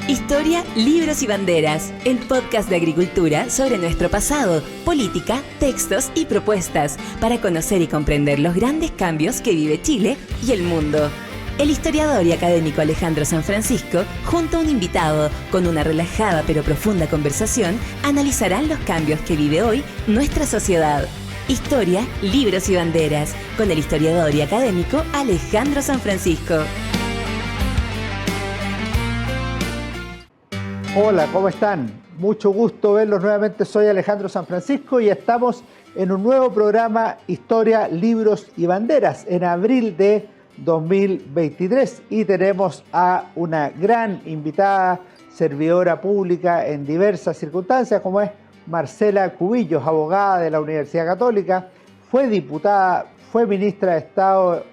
Historia, libros y banderas, el podcast de agricultura sobre nuestro pasado, política, textos y propuestas para conocer y comprender los grandes cambios que vive Chile y el mundo. El historiador y académico Alejandro San Francisco, junto a un invitado, con una relajada pero profunda conversación, analizarán los cambios que vive hoy nuestra sociedad. Historia, libros y banderas, con el historiador y académico Alejandro San Francisco. Hola, ¿cómo están? Mucho gusto verlos nuevamente. Soy Alejandro San Francisco y estamos en un nuevo programa Historia, Libros y Banderas en abril de 2023 y tenemos a una gran invitada, servidora pública en diversas circunstancias, como es Marcela Cubillos, abogada de la Universidad Católica, fue diputada, fue ministra de Estado,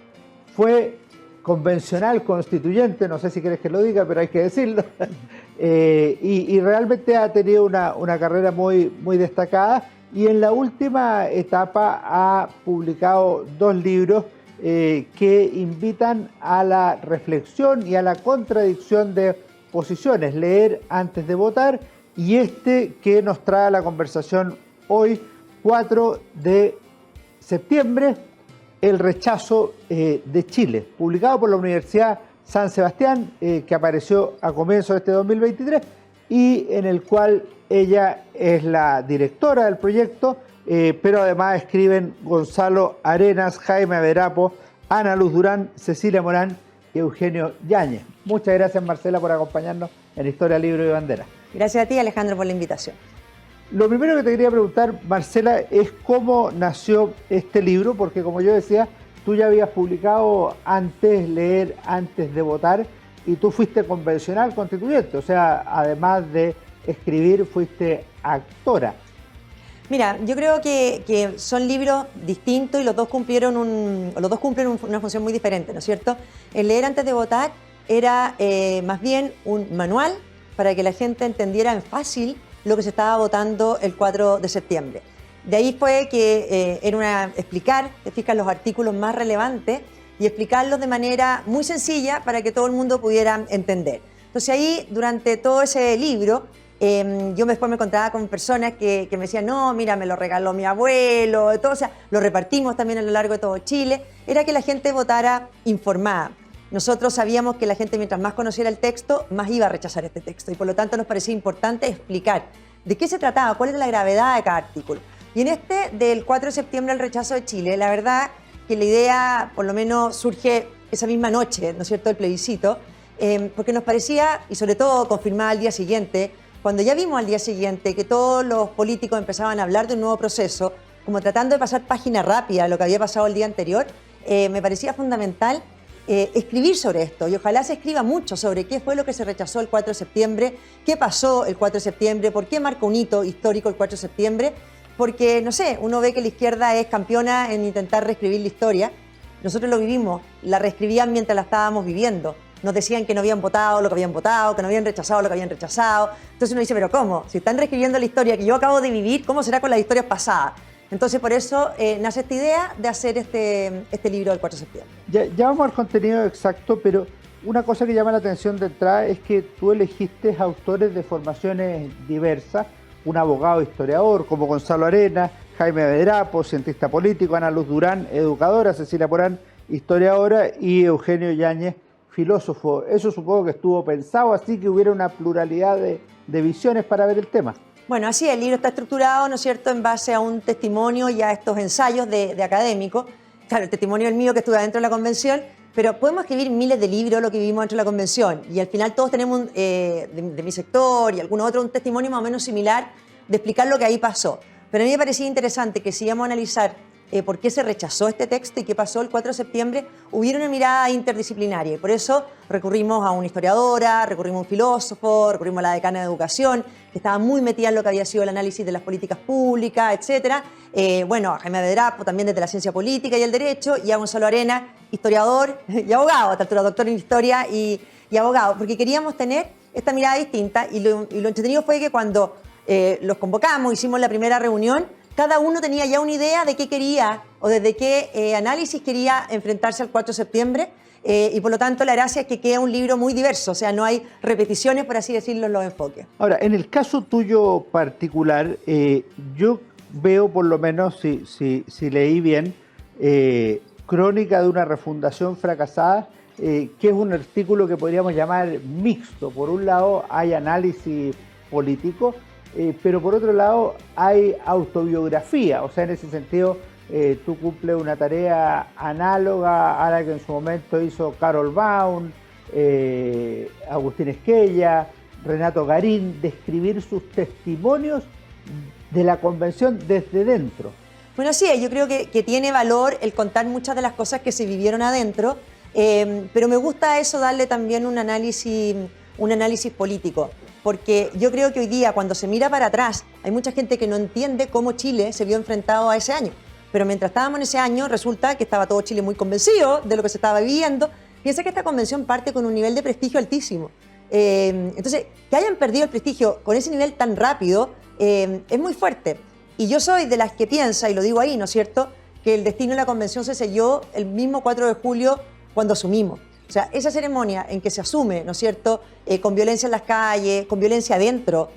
fue convencional constituyente, no sé si quieres que lo diga, pero hay que decirlo, y realmente ha tenido una carrera muy destacada, y en la última etapa ha publicado 2 libros que invitan a la reflexión y a la contradicción de posiciones, Leer antes de votar, y este que nos trae a la conversación hoy, 4 de septiembre, El rechazo de Chile, publicado por la Universidad San Sebastián, que apareció a comienzos de este 2023 y en el cual ella es la directora del proyecto, pero además escriben Gonzalo Arenas, Jaime Averapo, Ana Luz Durán, Cecilia Morán y Eugenio Yáñez. Muchas gracias, Marcela, por acompañarnos en Historia, Libro y Bandera. Gracias a ti, Alejandro, por la invitación. Lo primero que te quería preguntar, Marcela, es cómo nació este libro, porque como yo decía, tú ya habías publicado antes, Leer antes de votar, y tú fuiste convencional constituyente, o sea, además de escribir, fuiste actora. Mira, yo creo que son libros distintos y los dos cumplen una función muy diferente, ¿no es cierto? El Leer antes de votar era más bien un manual para que la gente entendiera en fácil lo que se estaba votando el 4 de septiembre. De ahí fue que era explicar, te fijas, los artículos más relevantes y explicarlos de manera muy sencilla para que todo el mundo pudiera entender. Entonces ahí, durante todo ese libro, yo después me encontraba con personas que me decían, no, mira, me lo regaló mi abuelo, todo, o sea, lo repartimos también a lo largo de todo Chile, era que la gente votara informada. Nosotros sabíamos que la gente, mientras más conociera el texto, más iba a rechazar este texto y por lo tanto nos parecía importante explicar de qué se trataba, cuál era la gravedad de cada artículo. Y en este del 4 de septiembre, el rechazo de Chile, la verdad que la idea por lo menos surge esa misma noche, ¿no es cierto?, del plebiscito, porque nos parecía, y sobre todo confirmada al día siguiente, cuando ya vimos al día siguiente que todos los políticos empezaban a hablar de un nuevo proceso, como tratando de pasar página rápida a lo que había pasado el día anterior, me parecía fundamental escribir sobre esto y ojalá se escriba mucho sobre qué fue lo que se rechazó el 4 de septiembre, qué pasó el 4 de septiembre, por qué marca un hito histórico el 4 de septiembre, porque, no sé, uno ve que la izquierda es campeona en intentar reescribir la historia. Nosotros lo vivimos, la reescribían mientras la estábamos viviendo. Nos decían que no habían votado lo que habían votado, que no habían rechazado lo que habían rechazado. Entonces uno dice, pero ¿cómo? Si están reescribiendo la historia que yo acabo de vivir, ¿cómo será con las historias pasadas? Entonces, por eso nace esta idea de hacer este libro del 4 de septiembre. Ya vamos al contenido exacto, pero una cosa que llama la atención de entrada es que tú elegiste autores de formaciones diversas, un abogado historiador como Gonzalo Arenas, Jaime Averapo, cientista político, Ana Luz Durán, educadora, Cecilia Morán, historiadora, y Eugenio Yáñez, filósofo. Eso supongo que estuvo pensado así, que hubiera una pluralidad de visiones para ver el tema. Bueno, así el libro está estructurado, ¿no es cierto?, en base a un testimonio y a estos ensayos de académicos. Claro, el testimonio es el mío, que estuve dentro de la convención, pero podemos escribir miles de libros lo que vivimos dentro de la convención y al final todos tenemos de mi sector y algunos otros un testimonio más o menos similar de explicar lo que ahí pasó. Pero a mí me parecía interesante que si íbamos a analizar por qué se rechazó este texto y qué pasó el 4 de septiembre, hubiera una mirada interdisciplinaria. Y por eso recurrimos a una historiadora, recurrimos a un filósofo, recurrimos a la decana de Educación, que estaba muy metida en lo que había sido el análisis de las políticas públicas, etc. Bueno, a Jaime Averapo, también desde la ciencia política y el derecho, y a Gonzalo Arenas, historiador y abogado, a esta altura doctor en historia y abogado, porque queríamos tener esta mirada distinta y lo entretenido fue que cuando los convocamos, hicimos la primera reunión, cada uno tenía ya una idea de qué quería o desde qué análisis quería enfrentarse al 4 de septiembre y por lo tanto la gracia es que queda un libro muy diverso, o sea, no hay repeticiones, por así decirlo, en los enfoques. Ahora, en el caso tuyo particular, yo veo por lo menos, si leí bien, Crónica de una refundación fracasada, que es un artículo que podríamos llamar mixto. Por un lado hay análisis político, pero por otro lado hay autobiografía, o sea, en ese sentido tú cumples una tarea análoga a la que en su momento hizo Carol Baum, Agustín Esquella, Renato Garín, de escribir sus testimonios de la convención desde dentro. Bueno, sí, yo creo que tiene valor el contar muchas de las cosas que se vivieron adentro, pero me gusta eso, darle también un análisis político, porque yo creo que hoy día, cuando se mira para atrás, hay mucha gente que no entiende cómo Chile se vio enfrentado a ese año. Pero mientras estábamos en ese año, resulta que estaba todo Chile muy convencido de lo que se estaba viviendo. Piensa que esta convención parte con un nivel de prestigio altísimo. Entonces, que hayan perdido el prestigio con ese nivel tan rápido es muy fuerte. Y yo soy de las que piensa, y lo digo ahí, ¿no es cierto?, que el destino de la convención se selló el mismo 4 de julio cuando asumimos. O sea, esa ceremonia en que se asume, ¿no es cierto?, con violencia en las calles, con violencia adentro,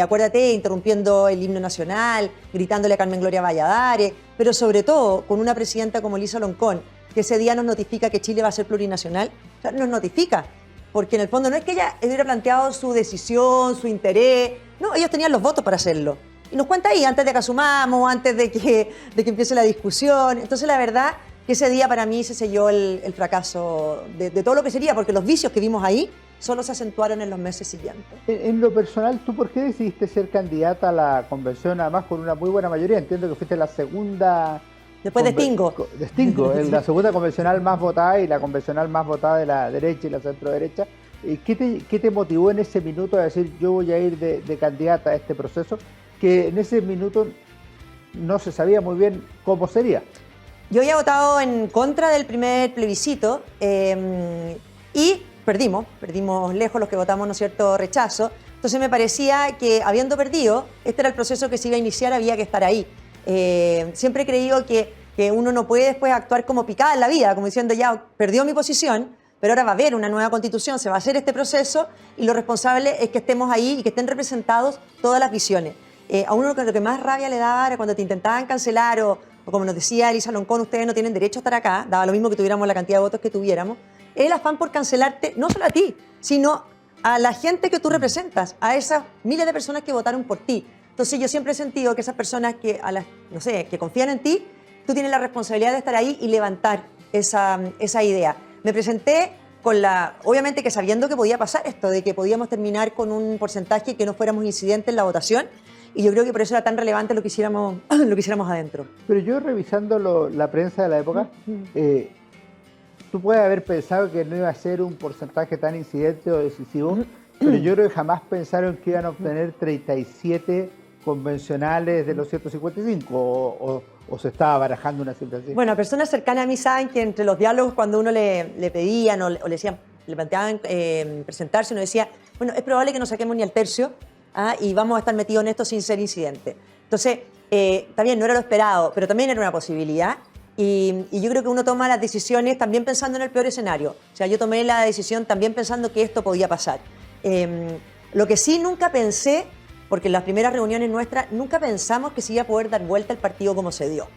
acuérdate, interrumpiendo el himno nacional, gritándole a Carmen Gloria Valladares, pero sobre todo con una presidenta como Elisa Loncón, que ese día nos notifica que Chile va a ser plurinacional. O sea, nos notifica, porque en el fondo no es que ella hubiera planteado su decisión, su interés, no, ellos tenían los votos para hacerlo. Y nos cuenta ahí, antes de que asumamos, antes de que empiece la discusión. Entonces, la verdad que ese día para mí se selló el fracaso de todo lo que sería, porque los vicios que vimos ahí solo se acentuaron en los meses siguientes. En lo personal, ¿tú por qué decidiste ser candidata a la convención, además con una muy buena mayoría? Entiendo que fuiste la segunda... Después de Stingo. De Stingo, la segunda convencional más votada y la convencional más votada de la derecha y la centro-derecha. ¿Qué te motivó en ese minuto a decir yo voy a ir de candidata a este proceso? Que en ese minuto no se sabía muy bien cómo sería. Yo había votado en contra del primer plebiscito y perdimos lejos los que votamos, ¿no es cierto?, rechazo. Entonces me parecía que, habiendo perdido, este era el proceso que se iba a iniciar, había que estar ahí. Siempre he creído que uno no puede después actuar como picada en la vida, como diciendo, ya, perdió mi posición, pero ahora va a haber una nueva constitución, se va a hacer este proceso y lo responsable es que estemos ahí y que estén representados todas las visiones. A uno lo que más rabia le daba era cuando te intentaban cancelar o como nos decía Elisa Loncón, ustedes no tienen derecho a estar acá, daba lo mismo que tuviéramos la cantidad de votos que tuviéramos. El afán por cancelarte, no solo a ti, sino a la gente que tú representas, a esas miles de personas que votaron por ti. Entonces yo siempre he sentido que esas personas que confían en ti, tú tienes la responsabilidad de estar ahí y levantar esa idea. Me presenté obviamente que sabiendo que podía pasar esto, de que podíamos terminar con un porcentaje que no fuéramos incidentes en la votación, y yo creo que por eso era tan relevante lo que hiciéramos adentro. Pero yo revisando la prensa de la época, tú puedes haber pensado que no iba a ser un porcentaje tan incidente o decisivo, pero yo creo que jamás pensaron que iban a obtener 37 convencionales de los 155 o se estaba barajando una cifra así. Bueno, personas cercanas a mí saben que entre los diálogos, cuando uno le pedían o le decían, le planteaban presentarse, uno decía, bueno, es probable que no saquemos ni el tercio y vamos a estar metidos en esto sin ser incidente. Entonces, también no era lo esperado, pero también era una posibilidad. Y yo creo que uno toma las decisiones también pensando en el peor escenario. O sea, yo tomé la decisión también pensando que esto podía pasar. Lo que sí nunca pensé, porque en las primeras reuniones nuestras nunca pensamos que se iba a poder dar vuelta el partido como se dio.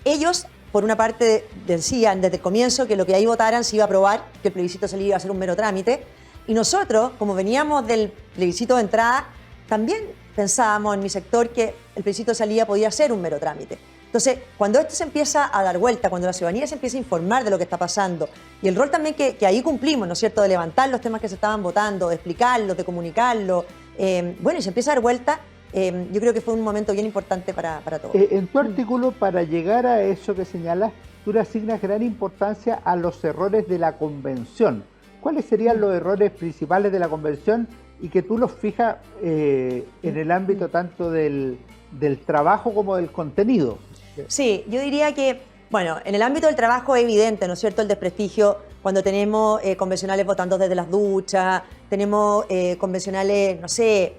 Ellos, por una parte, decían desde el comienzo que lo que ahí votaran se iba a aprobar, que el plebiscito salía iba a ser un mero trámite. Y nosotros, como veníamos del plebiscito de entrada, también pensábamos en mi sector que el plebiscito de salida podía ser un mero trámite. Entonces, cuando esto se empieza a dar vuelta, cuando la ciudadanía se empieza a informar de lo que está pasando, y el rol también que ahí cumplimos, ¿no es cierto?, de levantar los temas que se estaban votando, de explicarlos, de comunicarlos, bueno, y se empieza a dar vuelta, yo creo que fue un momento bien importante para todos. En tu artículo, para llegar a eso que señalas, tú le asignas gran importancia a los errores de la convención. ¿Cuáles serían los errores principales de la convención y que tú los fijas en el ámbito tanto del trabajo como del contenido? Sí, yo diría que, bueno, en el ámbito del trabajo es evidente, ¿no es cierto?, el desprestigio cuando tenemos convencionales votando desde las duchas, tenemos convencionales, no sé,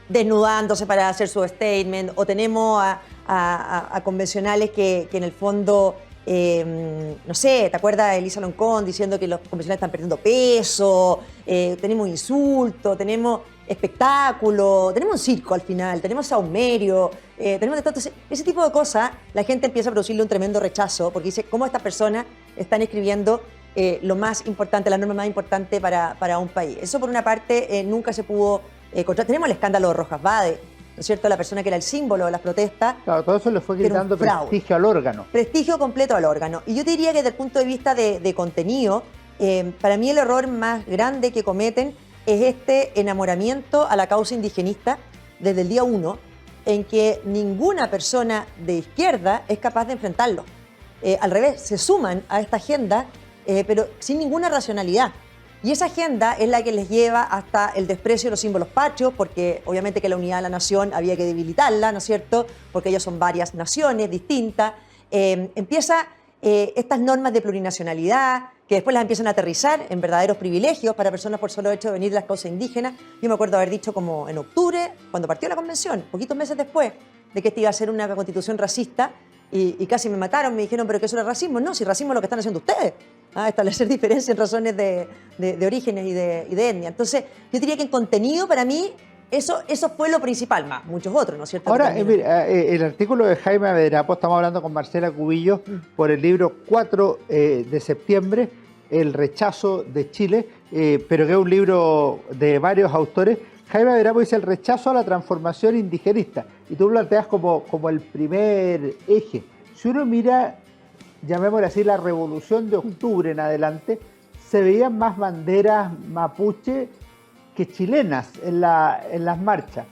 desnudándose para hacer su statement, o tenemos a convencionales que en el fondo no sé, ¿te acuerdas Elisa Loncón diciendo que los convencionales están perdiendo peso? Tenemos insultos, tenemos espectáculo, tenemos un circo al final, tenemos saumerio, tenemos de todo. Entonces, ese tipo de cosas, la gente empieza a producirle un tremendo rechazo porque dice, ¿cómo estas personas están escribiendo lo más importante, la norma más importante para un país? Eso por una parte nunca se pudo controlar. Tenemos el escándalo de Rojas Vade, ¿no es cierto? La persona que era el símbolo de las protestas. Claro, todo eso le fue quitando prestigio al órgano. Prestigio completo al órgano. Y yo te diría que desde el punto de vista de contenido, para mí el error más grande que cometen es este enamoramiento a la causa indigenista desde el día 1, en que ninguna persona de izquierda es capaz de enfrentarlo. Al revés, se suman a esta agenda, pero sin ninguna racionalidad. Y esa agenda es la que les lleva hasta el desprecio de los símbolos patrios, porque obviamente que la unidad de la nación había que debilitarla, ¿no es cierto? Porque ellos son varias naciones distintas. Empieza estas normas de plurinacionalidad, que después las empiezan a aterrizar en verdaderos privilegios para personas por solo hecho de venir de las causas indígenas. Yo me acuerdo haber dicho como en octubre, cuando partió la convención, poquitos meses después, de que esta iba a ser una constitución racista, y casi me mataron, me dijeron, ¿pero qué eso era racismo? No, si racismo es lo que están haciendo ustedes. Establecer diferencias en razones de orígenes y de etnia. Entonces, yo diría que en contenido, para mí, eso fue lo principal, más muchos otros, ¿no es cierto? Ahora, mira, el artículo de Jaime Avedarapo, estamos hablando con Marcela Cubillos por el libro 4 de septiembre, El rechazo de Chile, pero que es un libro de varios autores. Jaime Avedarapo dice el rechazo a la transformación indigenista, y tú lo planteas como el primer eje. Si uno mira, llamémosle así, la Revolución de Octubre en adelante, se veían más banderas mapuche que chilenas en las marchas.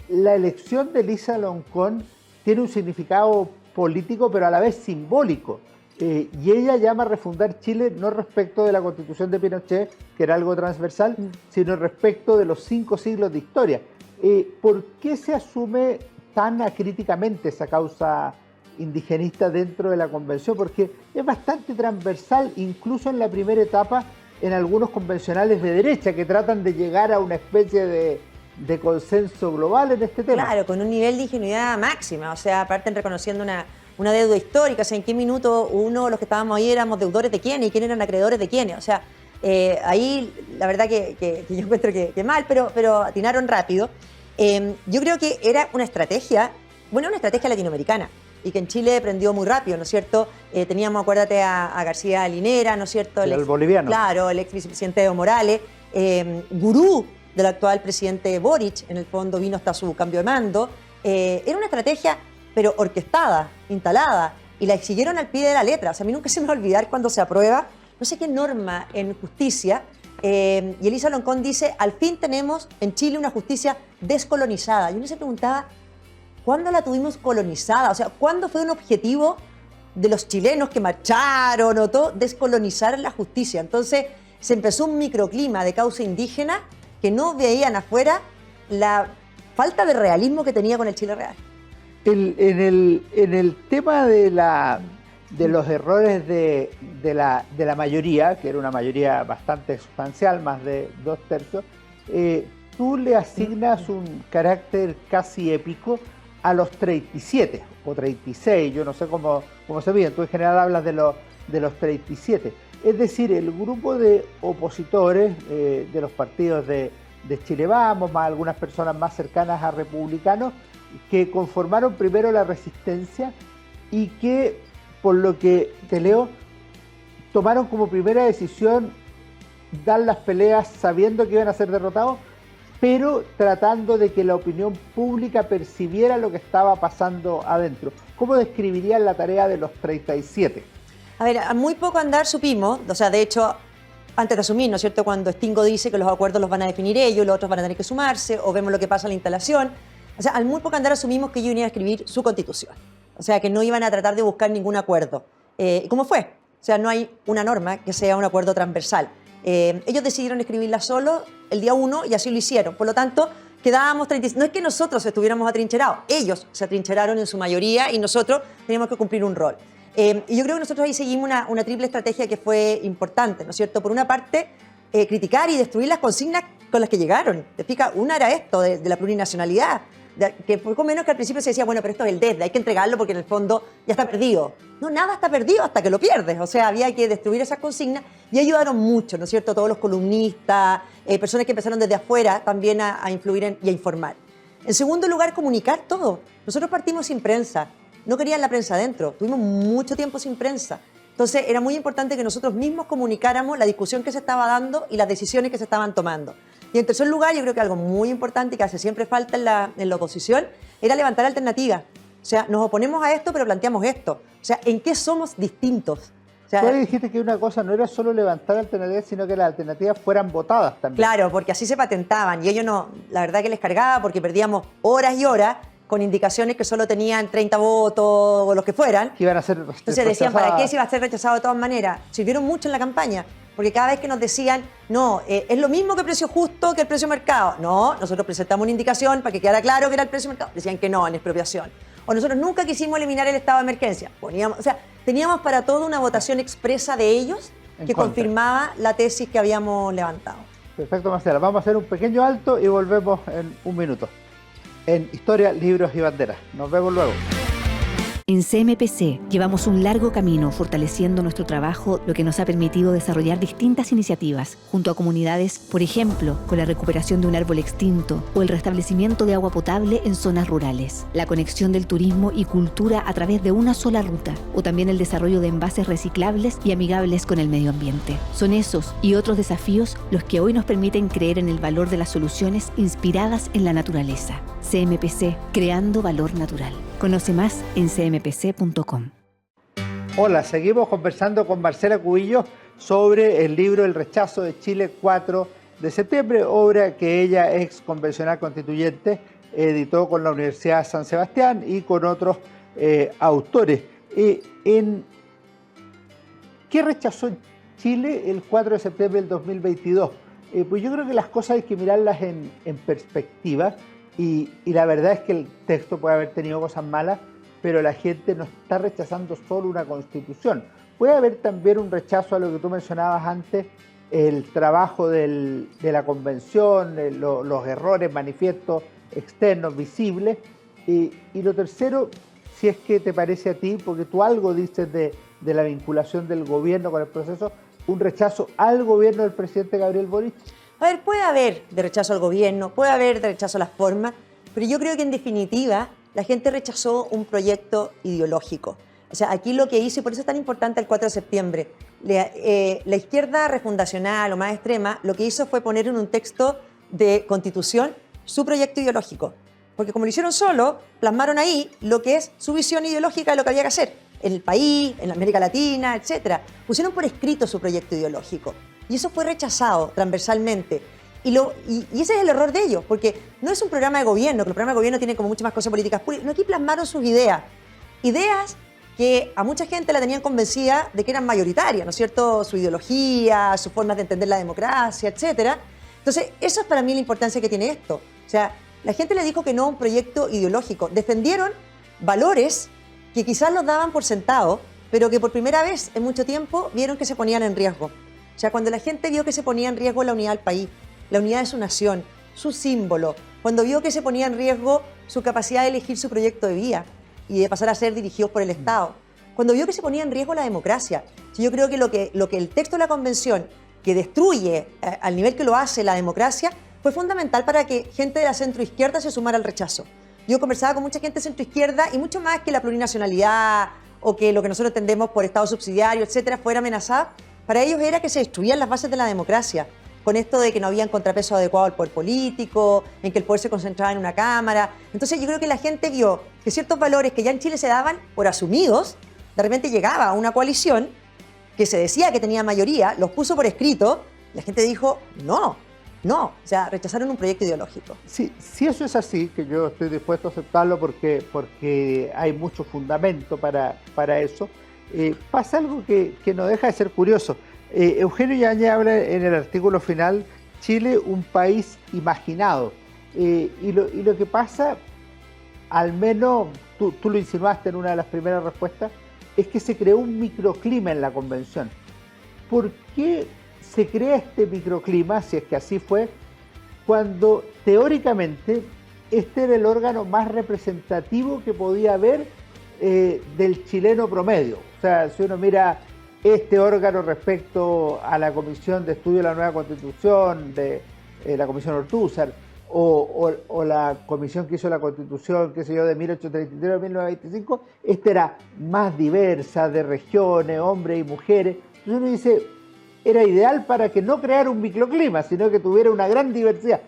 La elección de Elisa Loncón tiene un significado político, pero a la vez simbólico. Y ella llama a refundar Chile no respecto de la Constitución de Pinochet, que era algo transversal, sino respecto de los 5 siglos de historia. ¿Por qué se asume tan acríticamente esa causa indigenista dentro de la convención? Porque es bastante transversal, incluso en la primera etapa, en algunos convencionales de derecha que tratan de llegar a una especie de consenso global en este tema. Claro, con un nivel de ingenuidad máxima, o sea, parten reconociendo una deuda histórica, o sea, en qué minuto uno, los que estábamos ahí, éramos deudores de quiénes y quiénes eran acreedores de quiénes, o sea, ahí la verdad que yo encuentro que mal, pero atinaron rápido. Yo creo que era una estrategia latinoamericana, y que en Chile prendió muy rápido, ¿no es cierto? Teníamos, acuérdate, a García Linera, ¿no es cierto? El boliviano. Claro, el ex vicepresidente Evo Morales, gurú del actual presidente Boric, en el fondo vino hasta su cambio de mando. Era una estrategia, pero orquestada, instalada, y la siguieron al pie de la letra. O sea, a mí nunca se me va a olvidar cuando se aprueba, no sé qué norma en justicia, y Elisa Loncón dice, al fin tenemos en Chile una justicia descolonizada. Y uno se preguntaba, ¿cuándo la tuvimos colonizada? O sea, ¿cuándo fue un objetivo de los chilenos que marcharon o todo descolonizar la justicia? Entonces se empezó un microclima de causa indígena que no veían afuera la falta de realismo que tenía con el Chile real. En el tema de los errores de la mayoría, que era una mayoría bastante sustancial, más de 2/3, tú le asignas un carácter casi épico a los 37 o 36, yo no sé cómo se miden, tú en general hablas de los 37. Es decir, el grupo de opositores de los partidos de Chile Vamos, más algunas personas más cercanas a republicanos, que conformaron primero la resistencia y que, por lo que te leo, tomaron como primera decisión dar las peleas sabiendo que iban a ser derrotados, pero tratando de que la opinión pública percibiera lo que estaba pasando adentro. ¿Cómo describirían la tarea de los 37? A ver, a muy poco andar supimos, o sea, de hecho, antes de asumir, ¿no es cierto?, cuando Stingo dice que los acuerdos los van a definir ellos, los otros van a tener que sumarse, o vemos lo que pasa en la instalación. O sea, al muy poco andar asumimos que ellos iban a escribir su constitución. O sea, que no iban a tratar de buscar ningún acuerdo. ¿Cómo fue? O sea, no hay una norma que sea un acuerdo transversal. Ellos decidieron escribirla solo el día 1 y así lo hicieron. Por lo tanto, quedábamos 36. No es que nosotros estuviéramos atrincherados, ellos se atrincheraron en su mayoría y nosotros teníamos que cumplir un rol. Y yo creo que nosotros ahí seguimos una triple estrategia que fue importante, ¿no es cierto? Por una parte, criticar y destruir las consignas con las que llegaron. ¿Te fijas? Una era esto, de la plurinacionalidad, que poco menos que al principio se decía, bueno, pero esto es el DESDE, hay que entregarlo porque en el fondo ya está perdido. No, nada está perdido hasta que lo pierdes. O sea, había que destruir esas consignas y ayudaron mucho, ¿no es cierto? Todos los columnistas, personas que empezaron desde afuera también a influir y a informar. En segundo lugar, comunicar todo. Nosotros partimos sin prensa. No querían la prensa adentro. Tuvimos mucho tiempo sin prensa. Entonces, era muy importante que nosotros mismos comunicáramos la discusión que se estaba dando y las decisiones que se estaban tomando. Y en tercer lugar, yo creo que algo muy importante y que hace siempre falta en la oposición era levantar alternativas. O sea, nos oponemos a esto, pero planteamos esto. O sea, ¿en qué somos distintos? O sea, tú ahí dijiste que una cosa no era solo levantar alternativas, sino que las alternativas fueran votadas también. Claro, porque así se patentaban. Y ellos no, la verdad que les cargaba porque perdíamos horas y horas con indicaciones que solo tenían 30 votos o los que fueran. Que iban a ser Entonces decían, ¿para qué se iba a ser rechazado de todas maneras? Sirvieron mucho en la campaña. Porque cada vez que nos decían, no, es lo mismo que el precio justo que el precio mercado. No, nosotros presentamos una indicación para que quedara claro que era el precio mercado. Decían que no, en expropiación. O nosotros nunca quisimos eliminar el estado de emergencia. O sea, teníamos para todo una votación expresa de ellos que confirmaba la tesis que habíamos levantado. Perfecto, Marcela. Vamos a hacer un pequeño alto y volvemos en un minuto. En Historia, Libros y Banderas. Nos vemos luego. En CMPC llevamos un largo camino fortaleciendo nuestro trabajo, lo que nos ha permitido desarrollar distintas iniciativas junto a comunidades, por ejemplo, con la recuperación de un árbol extinto o el restablecimiento de agua potable en zonas rurales, la conexión del turismo y cultura a través de una sola ruta, o también el desarrollo de envases reciclables y amigables con el medio ambiente. Son esos y otros desafíos los que hoy nos permiten creer en el valor de las soluciones inspiradas en la naturaleza. CMPC, creando valor natural. Conoce más en cmpc.com. Hola, seguimos conversando con Marcela Cubillos sobre el libro El rechazo de Chile 4 de septiembre, obra que ella, ex convencional constituyente, editó con la Universidad San Sebastián y con otros autores. ¿Qué rechazó Chile el 4 de septiembre del 2022? Pues yo creo que las cosas hay que mirarlas en perspectiva. Y la verdad es que el texto puede haber tenido cosas malas, pero la gente no está rechazando solo una constitución. Puede haber también un rechazo a lo que tú mencionabas antes, el trabajo de la convención, los errores manifiestos, externos, visibles. Y lo tercero, si es que te parece a ti, porque tú algo dices de la vinculación del gobierno con el proceso, un rechazo al gobierno del presidente Gabriel Boric. A ver, puede haber de rechazo al gobierno, puede haber de rechazo a las formas, pero yo creo que en definitiva la gente rechazó un proyecto ideológico. O sea, aquí lo que hizo, y por eso es tan importante el 4 de septiembre, la izquierda refundacional o más extrema, lo que hizo fue poner en un texto de constitución su proyecto ideológico. Porque como lo hicieron solo, plasmaron ahí lo que es su visión ideológica de lo que había que hacer en el país, en la América Latina, etc. Pusieron por escrito su proyecto ideológico. Y eso fue rechazado transversalmente. Y ese es el error de ellos, porque no es un programa de gobierno, que el programa de gobierno tiene como muchas más cosas políticas públicas. No, aquí plasmaron sus ideas. Ideas que a mucha gente la tenían convencida de que eran mayoritarias, ¿no es cierto? Su ideología, sus formas de entender la democracia, etc. Entonces, eso es para mí la importancia que tiene esto. O sea, la gente le dijo que no a un proyecto ideológico. Defendieron valores que quizás los daban por sentado, pero que por primera vez en mucho tiempo vieron que se ponían en riesgo. O sea, cuando la gente vio que se ponía en riesgo la unidad del país, la unidad de su nación, su símbolo, cuando vio que se ponía en riesgo su capacidad de elegir su proyecto de vida y de pasar a ser dirigidos por el Estado, cuando vio que se ponía en riesgo la democracia. Yo creo que lo que el texto de la Convención, que destruye al nivel que lo hace la democracia, fue fundamental para que gente de la centroizquierda se sumara al rechazo. Yo conversaba con mucha gente de centroizquierda y mucho más que la plurinacionalidad o que lo que nosotros entendemos por Estado subsidiario, etcétera, fuera amenazada. Para ellos era que se destruían las bases de la democracia, con esto de que no había un contrapeso adecuado al poder político, en que el poder se concentraba en una cámara. Entonces yo creo que la gente vio que ciertos valores que ya en Chile se daban por asumidos, de repente llegaba una coalición que se decía que tenía mayoría, los puso por escrito, y la gente dijo, no, o sea, rechazaron un proyecto ideológico. Sí, si eso es así, que yo estoy dispuesto a aceptarlo porque hay mucho fundamento para eso, pasa algo que no deja de ser curioso. Eugenio Yáñez habla en el artículo final, Chile, un país imaginado. Y lo que pasa, al menos tú lo insinuaste en una de las primeras respuestas, es que se creó un microclima en la convención. ¿Por qué se crea este microclima, si es que así fue, cuando teóricamente este era el órgano más representativo que podía haber del chileno promedio. O sea, si uno mira este órgano respecto a la Comisión de Estudio de la Nueva Constitución, de la Comisión Ortúzar, o la comisión que hizo la Constitución, qué sé yo, de 1833 a 1925, esta era más diversa, de regiones, hombres y mujeres. Entonces uno dice, era ideal para que no creara un microclima, sino que tuviera una gran diversidad.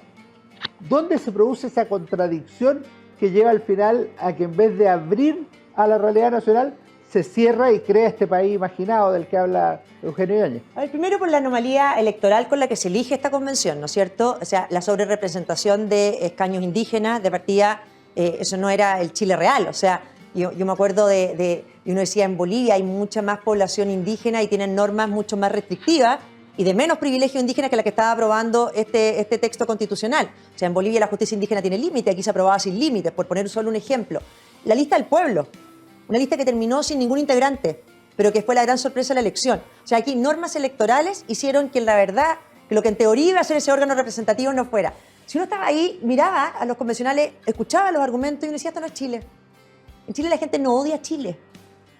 ¿Dónde se produce esa contradicción que lleva al final a que en vez de abrir a la realidad nacional, se cierra y crea este país imaginado del que habla Eugenio Yáñez? A ver, primero por la anomalía electoral con la que se elige esta convención, ¿no es cierto? O sea, la sobrerepresentación de escaños indígenas, de partida, eso no era el Chile real. O sea, yo me acuerdo y uno decía, en Bolivia hay mucha más población indígena y tienen normas mucho más restrictivas y de menos privilegio indígena que la que estaba aprobando este texto constitucional. O sea, en Bolivia la justicia indígena tiene límite, aquí se aprobaba sin límites, por poner solo un ejemplo. La lista del pueblo, una lista que terminó sin ningún integrante, pero que fue la gran sorpresa de la elección. O sea, aquí normas electorales hicieron que la verdad, que lo que en teoría iba a ser ese órgano representativo no fuera. Si uno estaba ahí, miraba a los convencionales, escuchaba los argumentos y uno decía, esto no es Chile. En Chile la gente no odia a Chile.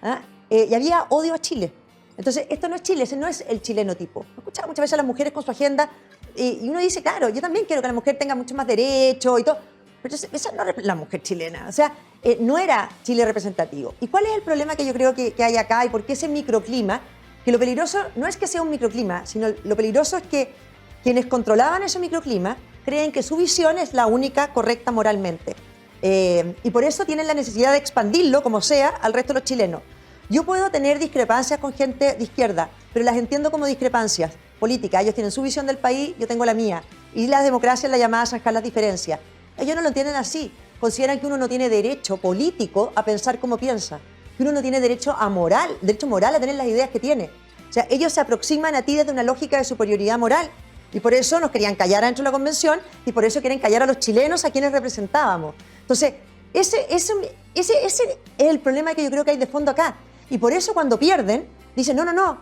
¿Ah? Y había odio a Chile. Entonces, esto no es Chile, ese no es el chileno tipo. Escuchaba muchas veces a las mujeres con su agenda y uno dice, claro, yo también quiero que la mujer tenga mucho más derechos y todo. Pero esa no es la mujer chilena. O sea, no era Chile representativo. ¿Y cuál es el problema que yo creo que hay acá y por qué ese microclima? Que lo peligroso no es que sea un microclima, sino lo peligroso es que quienes controlaban ese microclima creen que su visión es la única correcta moralmente. Y por eso tienen la necesidad de expandirlo, como sea, al resto de los chilenos. Yo puedo tener discrepancias con gente de izquierda, pero las entiendo como discrepancias políticas. Ellos tienen su visión del país, yo tengo la mía. Y la democracia es la llamada a zanjar las diferencias. Ellos no lo entienden así. Consideran que uno no tiene derecho político a pensar como piensa. Que uno no tiene derecho moral a tener las ideas que tiene. O sea, ellos se aproximan a ti desde una lógica de superioridad moral. Y por eso nos querían callar adentro de la convención y por eso quieren callar a los chilenos a quienes representábamos. Entonces, ese es el problema que yo creo que hay de fondo acá. Y por eso cuando pierden, dicen, no,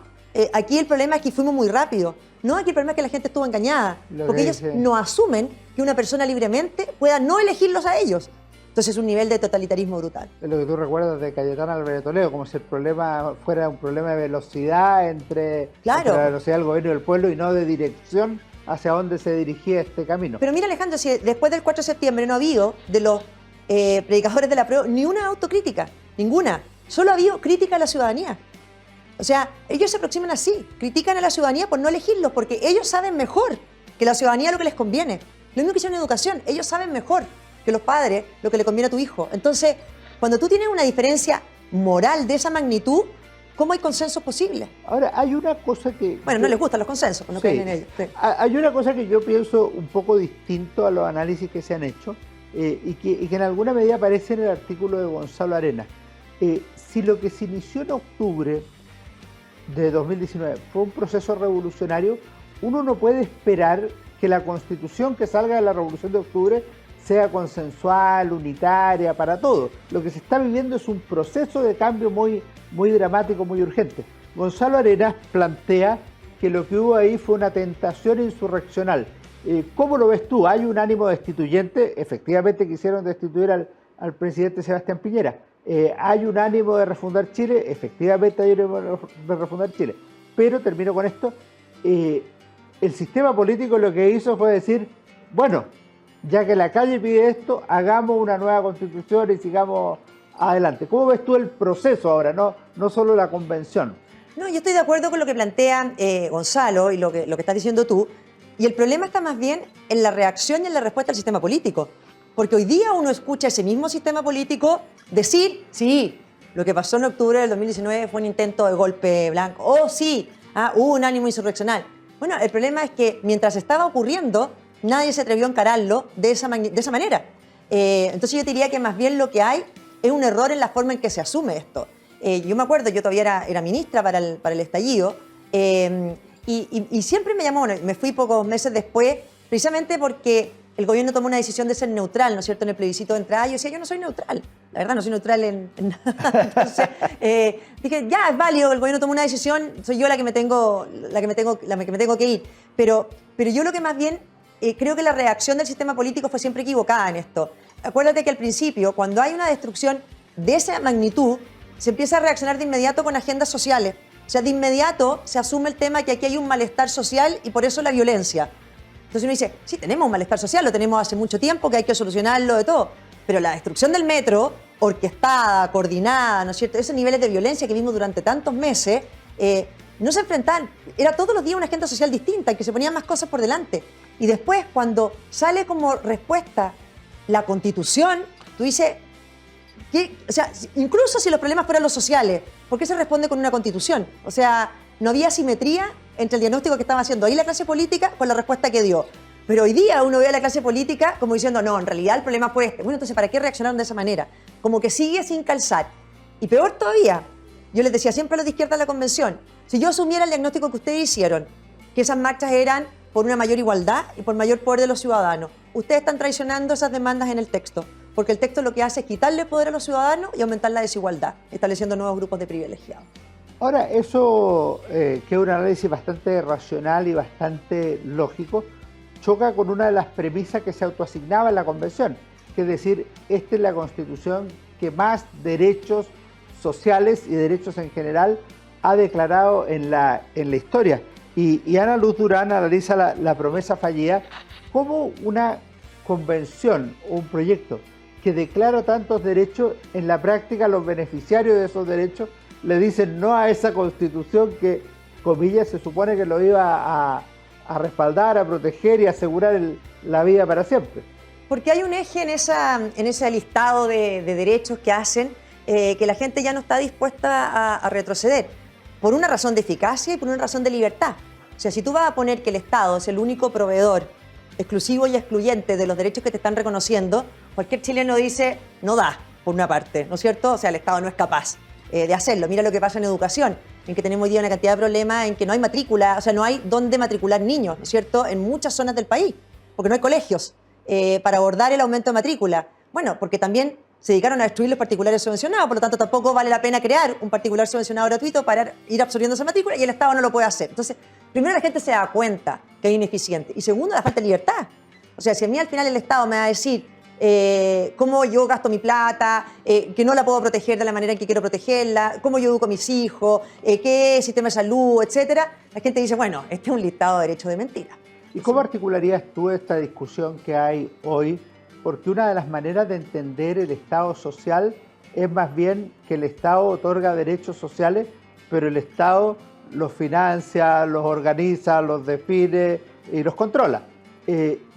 aquí el problema es que fuimos muy rápido. No, aquí el problema es que la gente estuvo engañada. Porque ellos no asumen que una persona libremente pueda no elegirlos a ellos. Entonces es un nivel de totalitarismo brutal. Es lo que tú recuerdas de Cayetana Álvarez Toledo, como si el problema fuera un problema de velocidad entre la velocidad del gobierno y del pueblo y no de dirección hacia dónde se dirigía este camino. Pero mira, Alejandro, si después del 4 de septiembre no ha habido de los predicadores de la prueba ni una autocrítica, ninguna. Solo ha habido crítica a la ciudadanía. O sea, ellos se aproximan así, critican a la ciudadanía por no elegirlos, porque ellos saben mejor que la ciudadanía lo que les conviene. Lo mismo que hicieron en educación, ellos saben mejor que los padres lo que le conviene a tu hijo. Entonces, cuando tú tienes una diferencia moral de esa magnitud, ¿cómo hay consensos posibles? Ahora, hay una cosa que... Bueno, no les gustan los consensos, no creen en ellos. Sí. Hay una cosa que yo pienso un poco distinto a los análisis que se han hecho y que en alguna medida aparece en el artículo de Gonzalo Arenas. Si lo que se inició en octubre de 2019 fue un proceso revolucionario, uno no puede esperar que la Constitución que salga de la Revolución de Octubre sea consensual, unitaria, para todos. Lo que se está viviendo es un proceso de cambio muy dramático, muy urgente. Gonzalo Arenas plantea que lo que hubo ahí fue una tentación insurreccional. ¿Cómo lo ves tú? ¿Hay un ánimo destituyente? Efectivamente quisieron destituir al presidente Sebastián Piñera. ¿Hay un ánimo de refundar Chile? Efectivamente hay un ánimo de refundar Chile. Pero, termino con esto, el sistema político lo que hizo fue decir, bueno, ya que la calle pide esto, hagamos una nueva constitución y sigamos adelante. ¿Cómo ves tú el proceso ahora, no solo la convención? No, yo estoy de acuerdo con lo que plantea Gonzalo y lo que estás diciendo tú. Y el problema está más bien en la reacción y en la respuesta al sistema político. Porque hoy día uno escucha ese mismo sistema político decir, sí, lo que pasó en octubre del 2019 fue un intento de golpe blanco. Oh, sí, hubo un ánimo insurreccional. Bueno, el problema es que mientras estaba ocurriendo, nadie se atrevió a encararlo de esa manera. Entonces yo diría que más bien lo que hay es un error en la forma en que se asume esto. Yo me acuerdo, yo todavía era ministra para el estallido, y siempre me llamó, bueno, me fui pocos meses después, precisamente porque el gobierno tomó una decisión de ser neutral, ¿no es cierto?, en el plebiscito de entrada. Yo decía, yo no soy neutral, la verdad no soy neutral en nada. Entonces dije, ya, es válido, el gobierno tomó una decisión, soy yo la que me tengo que ir. Pero yo lo que más bien creo que la reacción del sistema político fue siempre equivocada en esto. Acuérdate que al principio, cuando hay una destrucción de esa magnitud, se empieza a reaccionar de inmediato con agendas sociales. O sea, de inmediato se asume el tema que aquí hay un malestar social y por eso la violencia. Entonces uno dice, sí, tenemos un malestar social, lo tenemos hace mucho tiempo, que hay que solucionarlo de todo. Pero la destrucción del metro, orquestada, coordinada, ¿no es cierto? Esos niveles de violencia que vimos durante tantos meses, no se enfrentaban. Era todos los días una agenda social distinta, que se ponían más cosas por delante. Y después, cuando sale como respuesta la Constitución, tú dices, o sea, incluso si los problemas fueran los sociales, ¿por qué se responde con una Constitución? O sea, no había simetría entre el diagnóstico que estaba haciendo ahí la clase política con la respuesta que dio. Pero hoy día uno ve a la clase política como diciendo, no, en realidad el problema fue este. Bueno, entonces, ¿para qué reaccionaron de esa manera? Como que sigue sin calzar. Y peor todavía, yo les decía siempre a los de izquierda en la convención, si yo asumiera el diagnóstico que ustedes hicieron, que esas marchas eran por una mayor igualdad y por mayor poder de los ciudadanos, ustedes están traicionando esas demandas en el texto, porque el texto lo que hace es quitarle poder a los ciudadanos y aumentar la desigualdad, estableciendo nuevos grupos de privilegiados. Ahora, eso, que es un análisis bastante racional y bastante lógico, choca con una de las premisas que se autoasignaba en la Convención, que es decir, esta es la Constitución que más derechos sociales y derechos en general ha declarado en la historia. Y Ana Luz Durán analiza la promesa fallida como una convención o un proyecto que declara tantos derechos, en la práctica los beneficiarios de esos derechos le dicen no a esa Constitución que, comillas, se supone que lo iba a respaldar, a proteger y asegurar la vida para siempre. Porque hay un eje en ese listado de derechos que hacen que la gente ya no está dispuesta a retroceder, por una razón de eficacia y por una razón de libertad. O sea, si tú vas a poner que el Estado es el único proveedor exclusivo y excluyente de los derechos que te están reconociendo, cualquier chileno dice, no da, por una parte, ¿no es cierto? O sea, el Estado no es capaz de hacerlo. Mira lo que pasa en educación, en que tenemos hoy día una cantidad de problemas en que no hay matrícula, o sea, no hay dónde matricular niños, ¿no es cierto?, en muchas zonas del país, porque no hay colegios para abordar el aumento de matrícula. Bueno, porque también se dedicaron a destruir los particulares subvencionados, por lo tanto tampoco vale la pena crear un particular subvencionado gratuito para ir absorbiendo esa matrícula y el Estado no lo puede hacer. Entonces, primero la gente se da cuenta que es ineficiente y segundo, la falta de libertad. O sea, si a mí al final el Estado me va a decir cómo yo gasto mi plata, que no la puedo proteger de la manera en que quiero protegerla, cómo yo educo a mis hijos, qué sistema de salud, etcétera, la gente dice, bueno, este es un listado de derechos de mentira. ¿Y cómo articularías tú esta discusión que hay hoy? Porque una de las maneras de entender el Estado social es más bien que el Estado otorga derechos sociales, pero el Estado los financia, los organiza, los define y los controla.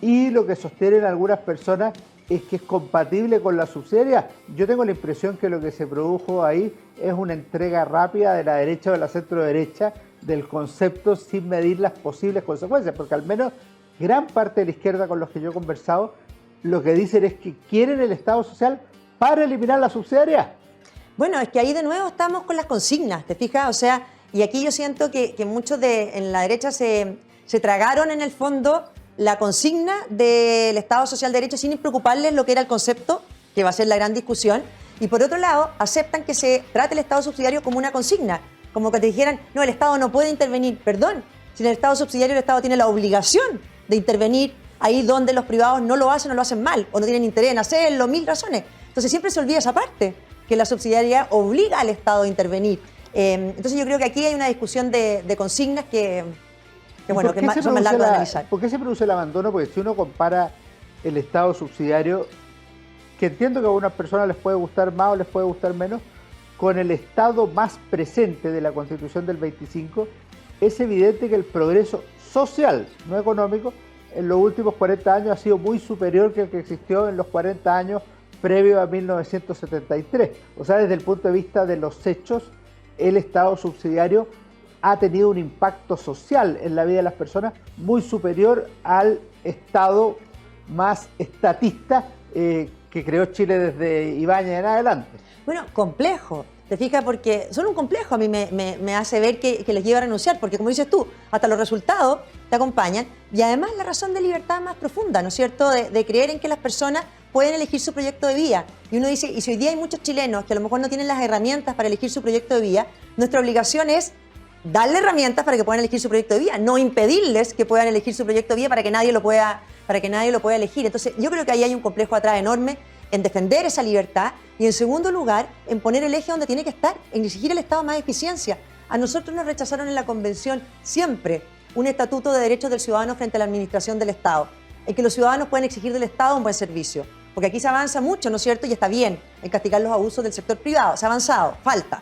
Y lo que sostienen algunas personas es que es compatible con la subsidiariedad. Yo tengo la impresión que lo que se produjo ahí es una entrega rápida de la derecha o de la centro-derecha del concepto sin medir las posibles consecuencias, porque al menos gran parte de la izquierda con los que yo he conversado lo que dicen es que quieren el Estado social para eliminar la subsidiariedad. Bueno, es que ahí de nuevo estamos con las consignas, ¿te fijas? O sea, y aquí yo siento que muchos en la derecha se tragaron en el fondo la consigna del Estado social de derecho sin preocuparles lo que era el concepto, que va a ser la gran discusión, y por otro lado aceptan que se trate el Estado subsidiario como una consigna, como que te dijeran, no, el Estado no puede intervenir. Perdón, si en el Estado subsidiario el Estado tiene la obligación de intervenir ahí donde los privados no lo hacen o lo hacen mal, o no tienen interés en hacerlo, mil razones. Entonces siempre se olvida esa parte, que la subsidiariedad obliga al Estado a intervenir. Entonces yo creo que aquí hay una discusión de consignas que bueno, que son más largas de analizar. ¿Por qué se produce el abandono? Porque si uno compara el Estado subsidiario, que entiendo que a algunas personas les puede gustar más o les puede gustar menos, con el Estado más presente de la Constitución del 25, es evidente que el progreso social, no económico, en los últimos 40 años ha sido muy superior que el que existió en los 40 años previos a 1973. O sea, desde el punto de vista de los hechos, el Estado subsidiario ha tenido un impacto social en la vida de las personas muy superior al Estado más estatista que creó Chile desde Ibáñez en adelante. Bueno, complejo. ¿Te fijas? Porque solo un complejo a mí me hace ver que les lleva a renunciar, porque como dices tú, hasta los resultados te acompañan y además la razón de libertad más profunda, ¿no es cierto?, de creer en que las personas pueden elegir su proyecto de vida. Y uno dice, y si hoy día hay muchos chilenos que a lo mejor no tienen las herramientas para elegir su proyecto de vida, nuestra obligación es darle herramientas para que puedan elegir su proyecto de vida, no impedirles que puedan elegir su proyecto de vida para que nadie lo pueda para que nadie lo pueda elegir. Entonces, yo creo que ahí hay un complejo atrás enorme en defender esa libertad y, en segundo lugar, en poner el eje donde tiene que estar, en exigir al Estado más eficiencia. A nosotros nos rechazaron en la Convención siempre un estatuto de derechos del ciudadano frente a la administración del Estado, en que los ciudadanos pueden exigir del Estado un buen servicio. Porque aquí se avanza mucho, ¿no es cierto? Y está bien en castigar los abusos del sector privado. Se ha avanzado, falta.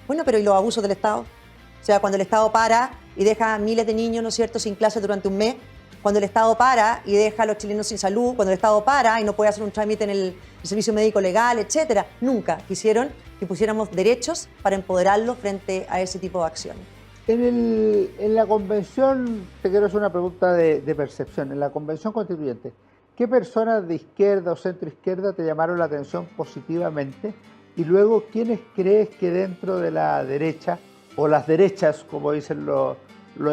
Bueno, pero ¿y los abusos del Estado? O sea, cuando el Estado para y deja a miles de niños, ¿no es cierto?, sin clases durante un mes, cuando el Estado para y deja a los chilenos sin salud, cuando el Estado para y no puede hacer un trámite en el servicio médico legal, etcétera. Nunca quisieron que pusiéramos derechos para empoderarlos frente a ese tipo de acciones. En la convención, te quiero hacer una pregunta de percepción. En la convención constituyente, ¿qué personas de izquierda o centroizquierda te llamaron la atención positivamente? Y luego, ¿quiénes crees que dentro de la derecha, o las derechas, como dicen los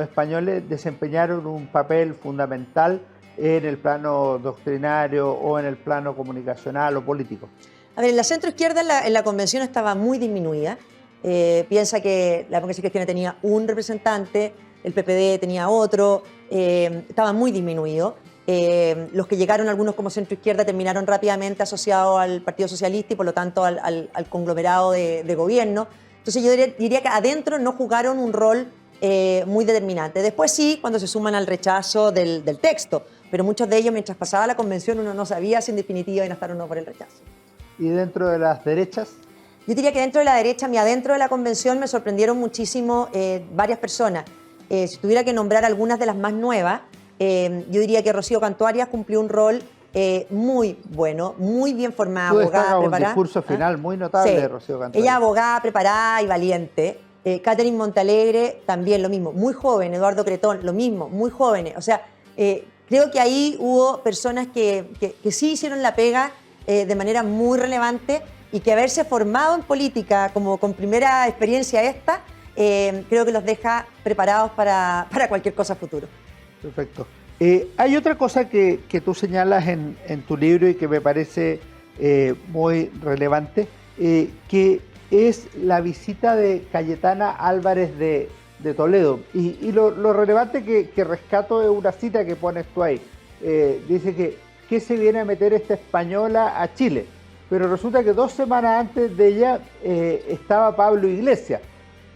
españoles, desempeñaron un papel fundamental en el plano doctrinario o en el plano comunicacional o político? A ver, la centroizquierda en la convención estaba muy disminuida. Piensa que la democracia cristiana tenía un representante, el PPD tenía otro, estaba muy disminuido. Los que llegaron, algunos como centroizquierda, terminaron rápidamente asociados al Partido Socialista y por lo tanto al conglomerado de gobierno. Entonces yo diría que adentro no jugaron un rol muy determinante. Después sí, cuando se suman al rechazo del texto, pero muchos de ellos, mientras pasaba la convención, uno no sabía si en definitiva iban a estar o no por el rechazo. ¿Y dentro de las derechas? Yo diría que dentro de la derecha, adentro de la convención me sorprendieron muchísimo varias personas. Si tuviera que nombrar algunas de las más nuevas, yo diría que Rocío Cantó Arias cumplió un rol muy bueno, muy bien formada, abogada, preparada. Un discurso final muy notable de Rocío Cantó Arias. Ella abogada, preparada y valiente. Catherine Montalegre también lo mismo, muy joven. Eduardo Cretón, lo mismo, muy jóvenes. O sea, creo que ahí hubo personas que sí hicieron la pega de manera muy relevante y que haberse formado en política como con primera experiencia esta, creo que los deja preparados para cualquier cosa futuro. Perfecto. Hay otra cosa que tú señalas en tu libro y que me parece muy relevante, que es la visita de Cayetana Álvarez de Toledo. Y lo relevante que rescato es una cita que pones tú ahí. Dice que se viene a meter esta española a Chile. Pero resulta que 2 semanas antes de ella estaba Pablo Iglesias.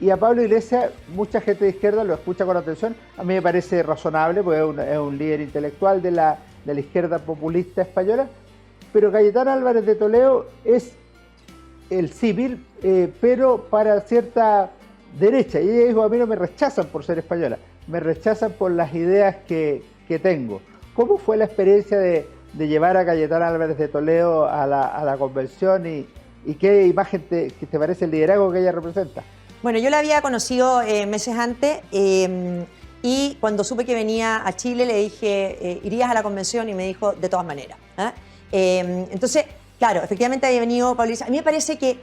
Y a Pablo Iglesias, mucha gente de izquierda lo escucha con atención. A mí me parece razonable, porque es un líder intelectual de la izquierda populista española. Pero Cayetana Álvarez de Toledo es el símil, pero para cierta derecha. Y ella dijo, a mí no me rechazan por ser española, me rechazan por las ideas que tengo. ¿Cómo fue la experiencia de llevar a Cayetana Álvarez de Toledo a la convención y qué imagen te parece el liderazgo que ella representa? Bueno, yo la había conocido meses antes y cuando supe que venía a Chile le dije, ¿irías a la convención? Y me dijo, de todas maneras. Entonces, claro, efectivamente había venido Pablo Iglesias. A mí me parece que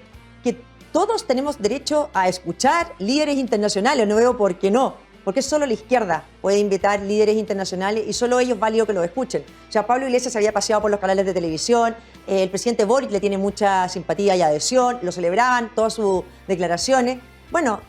todos tenemos derecho a escuchar líderes internacionales, no veo por qué no. Porque solo la izquierda puede invitar líderes internacionales y solo ellos es válido que los escuchen. O sea, Pablo Iglesias se había paseado por los canales de televisión, el presidente Boric le tiene mucha simpatía y adhesión, lo celebraban, todas sus declaraciones. Bueno,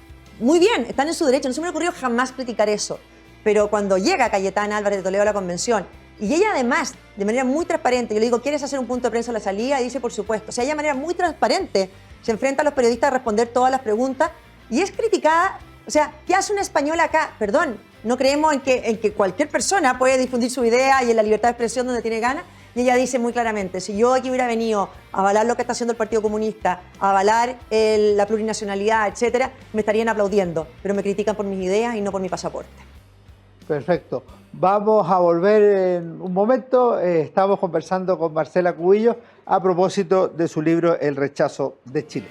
muy bien, están en su derecho, no se me ocurrió jamás criticar eso. Pero cuando llega Cayetana Álvarez de Toledo a la convención, y ella además, de manera muy transparente, yo le digo, ¿quieres hacer un punto de prensa a la salida? Y dice, por supuesto. O sea, ella de manera muy transparente se enfrenta a los periodistas a responder todas las preguntas y es criticada. O sea, ¿qué hace una española acá? Perdón, no creemos en que cualquier persona puede difundir su idea y en la libertad de expresión donde tiene ganas. Y ella dice muy claramente, si yo aquí hubiera venido a avalar lo que está haciendo el Partido Comunista, a avalar la plurinacionalidad, etcétera, me estarían aplaudiendo, pero me critican por mis ideas y no por mi pasaporte. Perfecto. Vamos a volver en un momento. Estamos conversando con Marcela Cubillos a propósito de su libro El rechazo de Chile.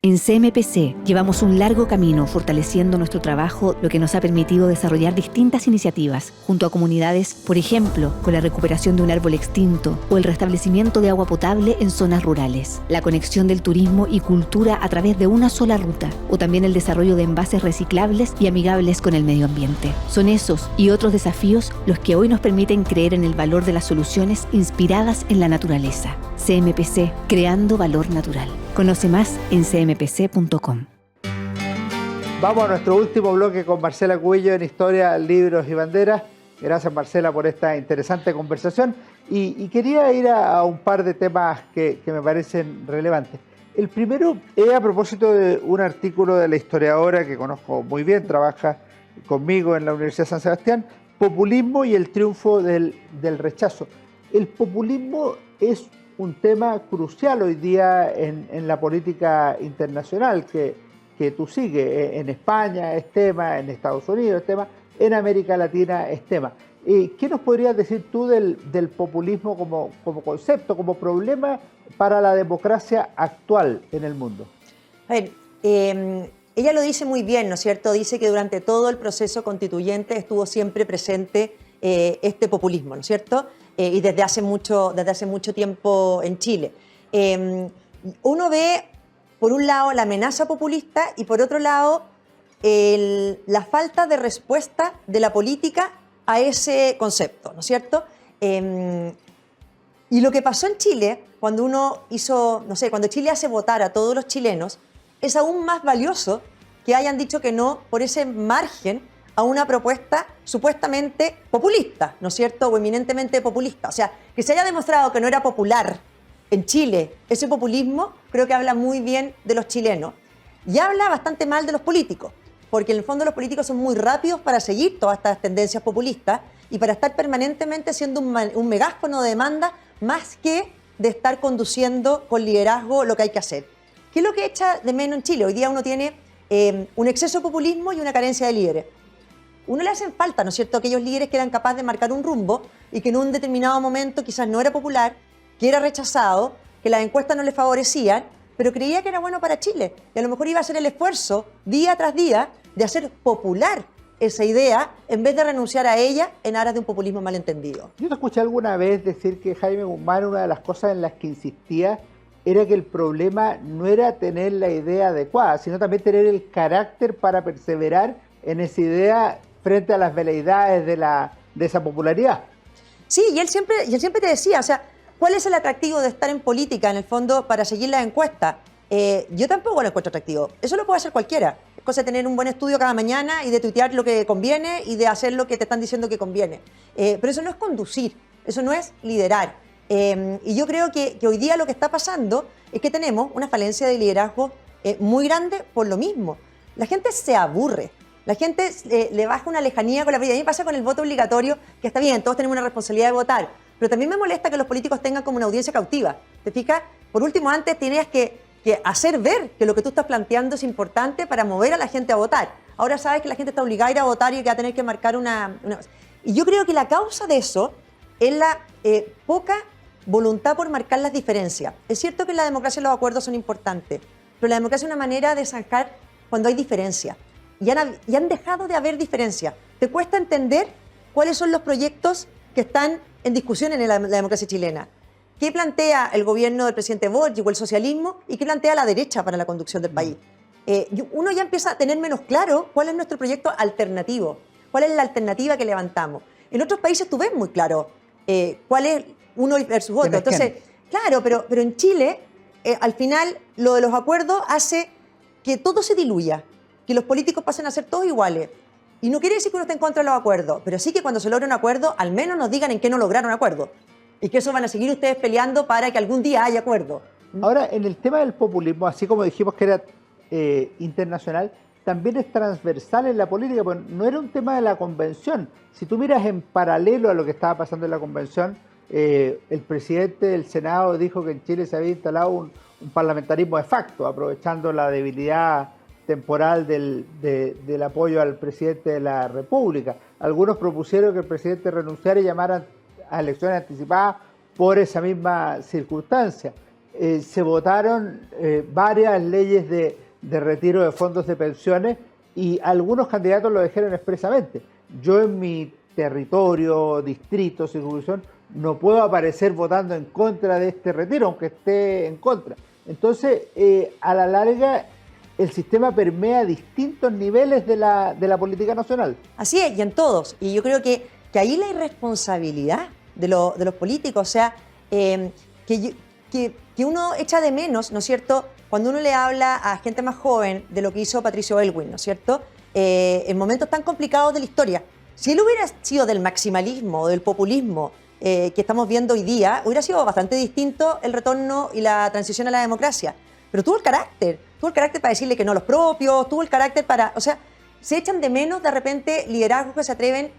En CMPC llevamos un largo camino fortaleciendo nuestro trabajo, lo que nos ha permitido desarrollar distintas iniciativas junto a comunidades, por ejemplo, con la recuperación de un árbol extinto o el restablecimiento de agua potable en zonas rurales, la conexión del turismo y cultura a través de una sola ruta o también el desarrollo de envases reciclables y amigables con el medio ambiente. Son esos y otros desafíos los que hoy nos permiten creer en el valor de las soluciones inspiradas en la naturaleza. CMPC, creando valor natural. Conoce más en cmpc.com. Vamos a nuestro último bloque con Marcela Cubillos en Historia, Libros y Banderas. Gracias, Marcela, por esta interesante conversación. Y quería ir a un par de temas que me parecen relevantes. El primero es a propósito de un artículo de la historiadora que conozco muy bien, trabaja conmigo en la Universidad de San Sebastián, Populismo y el triunfo del rechazo. El populismo es un tema crucial hoy día en la política internacional que tú sigues. En España es tema, en Estados Unidos es tema, en América Latina es tema. ¿Qué nos podrías decir tú del populismo como concepto, como problema para la democracia actual en el mundo? A ver, ella lo dice muy bien, ¿no es cierto? Dice que durante todo el proceso constituyente estuvo siempre presente este populismo, ¿no es cierto? Y desde hace mucho tiempo en Chile. Uno ve, por un lado, la amenaza populista y por otro lado, la falta de respuesta de la política a ese concepto, ¿no es cierto? Y lo que pasó en Chile, cuando cuando Chile hace votar a todos los chilenos, es aún más valioso que hayan dicho que no por ese margen a una propuesta supuestamente populista, ¿no es cierto? O eminentemente populista. O sea, que se haya demostrado que no era popular en Chile ese populismo, creo que habla muy bien de los chilenos. Y habla bastante mal de los políticos, porque en el fondo los políticos son muy rápidos para seguir todas estas tendencias populistas y para estar permanentemente siendo un megáfono de demanda más que de estar conduciendo con liderazgo lo que hay que hacer. ¿Qué es lo que echa de menos en Chile? Hoy día uno tiene un exceso de populismo y una carencia de líderes. Uno le hacen falta, ¿no es cierto?, aquellos líderes que eran capaces de marcar un rumbo y que en un determinado momento quizás no era popular, que era rechazado, que las encuestas no le favorecían, pero creía que era bueno para Chile. Y a lo mejor iba a hacer el esfuerzo día tras día de hacer popular esa idea en vez de renunciar a ella en aras de un populismo malentendido. Yo te escuché alguna vez decir que Jaime Guzmán, una de las cosas en las que insistía era que el problema no era tener la idea adecuada, sino también tener el carácter para perseverar en esa idea frente a las veleidades de esa popularidad. Sí, y él siempre te decía, o sea, ¿cuál es el atractivo de estar en política, en el fondo, para seguir las encuestas? Yo tampoco lo encuentro atractivo. Eso lo puede hacer cualquiera. Es cosa de tener un buen estudio cada mañana y de tuitear lo que conviene y de hacer lo que te están diciendo que conviene. Pero eso no es conducir, eso no es liderar. Y yo creo que hoy día lo que está pasando es que tenemos una falencia de liderazgo muy grande por lo mismo. La gente se aburre. La gente le baja una lejanía con la vida. A mí me pasa con el voto obligatorio, que está bien, todos tenemos una responsabilidad de votar, pero también me molesta que los políticos tengan como una audiencia cautiva. ¿Te fijas? Por último, antes tenías que hacer ver que lo que tú estás planteando es importante para mover a la gente a votar. Ahora sabes que la gente está obligada a ir a votar y que va a tener que marcar una... Y yo creo que la causa de eso es la poca voluntad por marcar las diferencias. Es cierto que en la democracia los acuerdos son importantes, pero la democracia es una manera de zanjar cuando hay diferencia. Y han dejado de haber diferencia. Te cuesta entender cuáles son los proyectos que están en discusión en la democracia chilena. ¿Qué plantea el gobierno del presidente Boric o el socialismo y qué plantea la derecha para la conducción del país? Uno ya empieza a tener menos claro cuál es nuestro proyecto alternativo, cuál es la alternativa que levantamos. En otros países tú ves muy claro cuál es uno versus otro. Entonces, claro, pero en Chile, al final, lo de los acuerdos hace que todo se diluya, que los políticos pasen a ser todos iguales. Y no quiere decir que uno esté en contra de los acuerdos, pero sí que cuando se logra un acuerdo, al menos nos digan en qué no lograron acuerdo. Y que eso van a seguir ustedes peleando para que algún día haya acuerdo. Ahora, en el tema del populismo, así como dijimos que era internacional, también es transversal en la política, porque no era un tema de la convención. Si tú miras en paralelo a lo que estaba pasando en la convención, el presidente del Senado dijo que en Chile se había instalado un parlamentarismo de facto, aprovechando la debilidad temporal del apoyo al presidente de la República. Algunos propusieron que el presidente renunciara y llamara a elecciones anticipadas por esa misma circunstancia. Se votaron varias leyes de retiro de fondos de pensiones y algunos candidatos lo dijeron expresamente. Yo en mi territorio, distrito, circunscripción, no puedo aparecer votando en contra de este retiro, aunque esté en contra. Entonces, a la larga, el sistema permea distintos niveles de la política nacional. Así es, y en todos. Y yo creo que ahí la irresponsabilidad de los políticos, o sea, que uno echa de menos, ¿no es cierto?, cuando uno le habla a gente más joven de lo que hizo Patricio Aylwin, ¿no es cierto?, en momentos tan complicados de la historia, Si él hubiera sido del maximalismo o del populismo que estamos viendo hoy día, hubiera sido bastante distinto el retorno y la transición a la democracia. Pero tuvo el carácter para decirle que no a los propios, tuvo el carácter para... O sea, se echan de menos de repente liderazgos que se atreven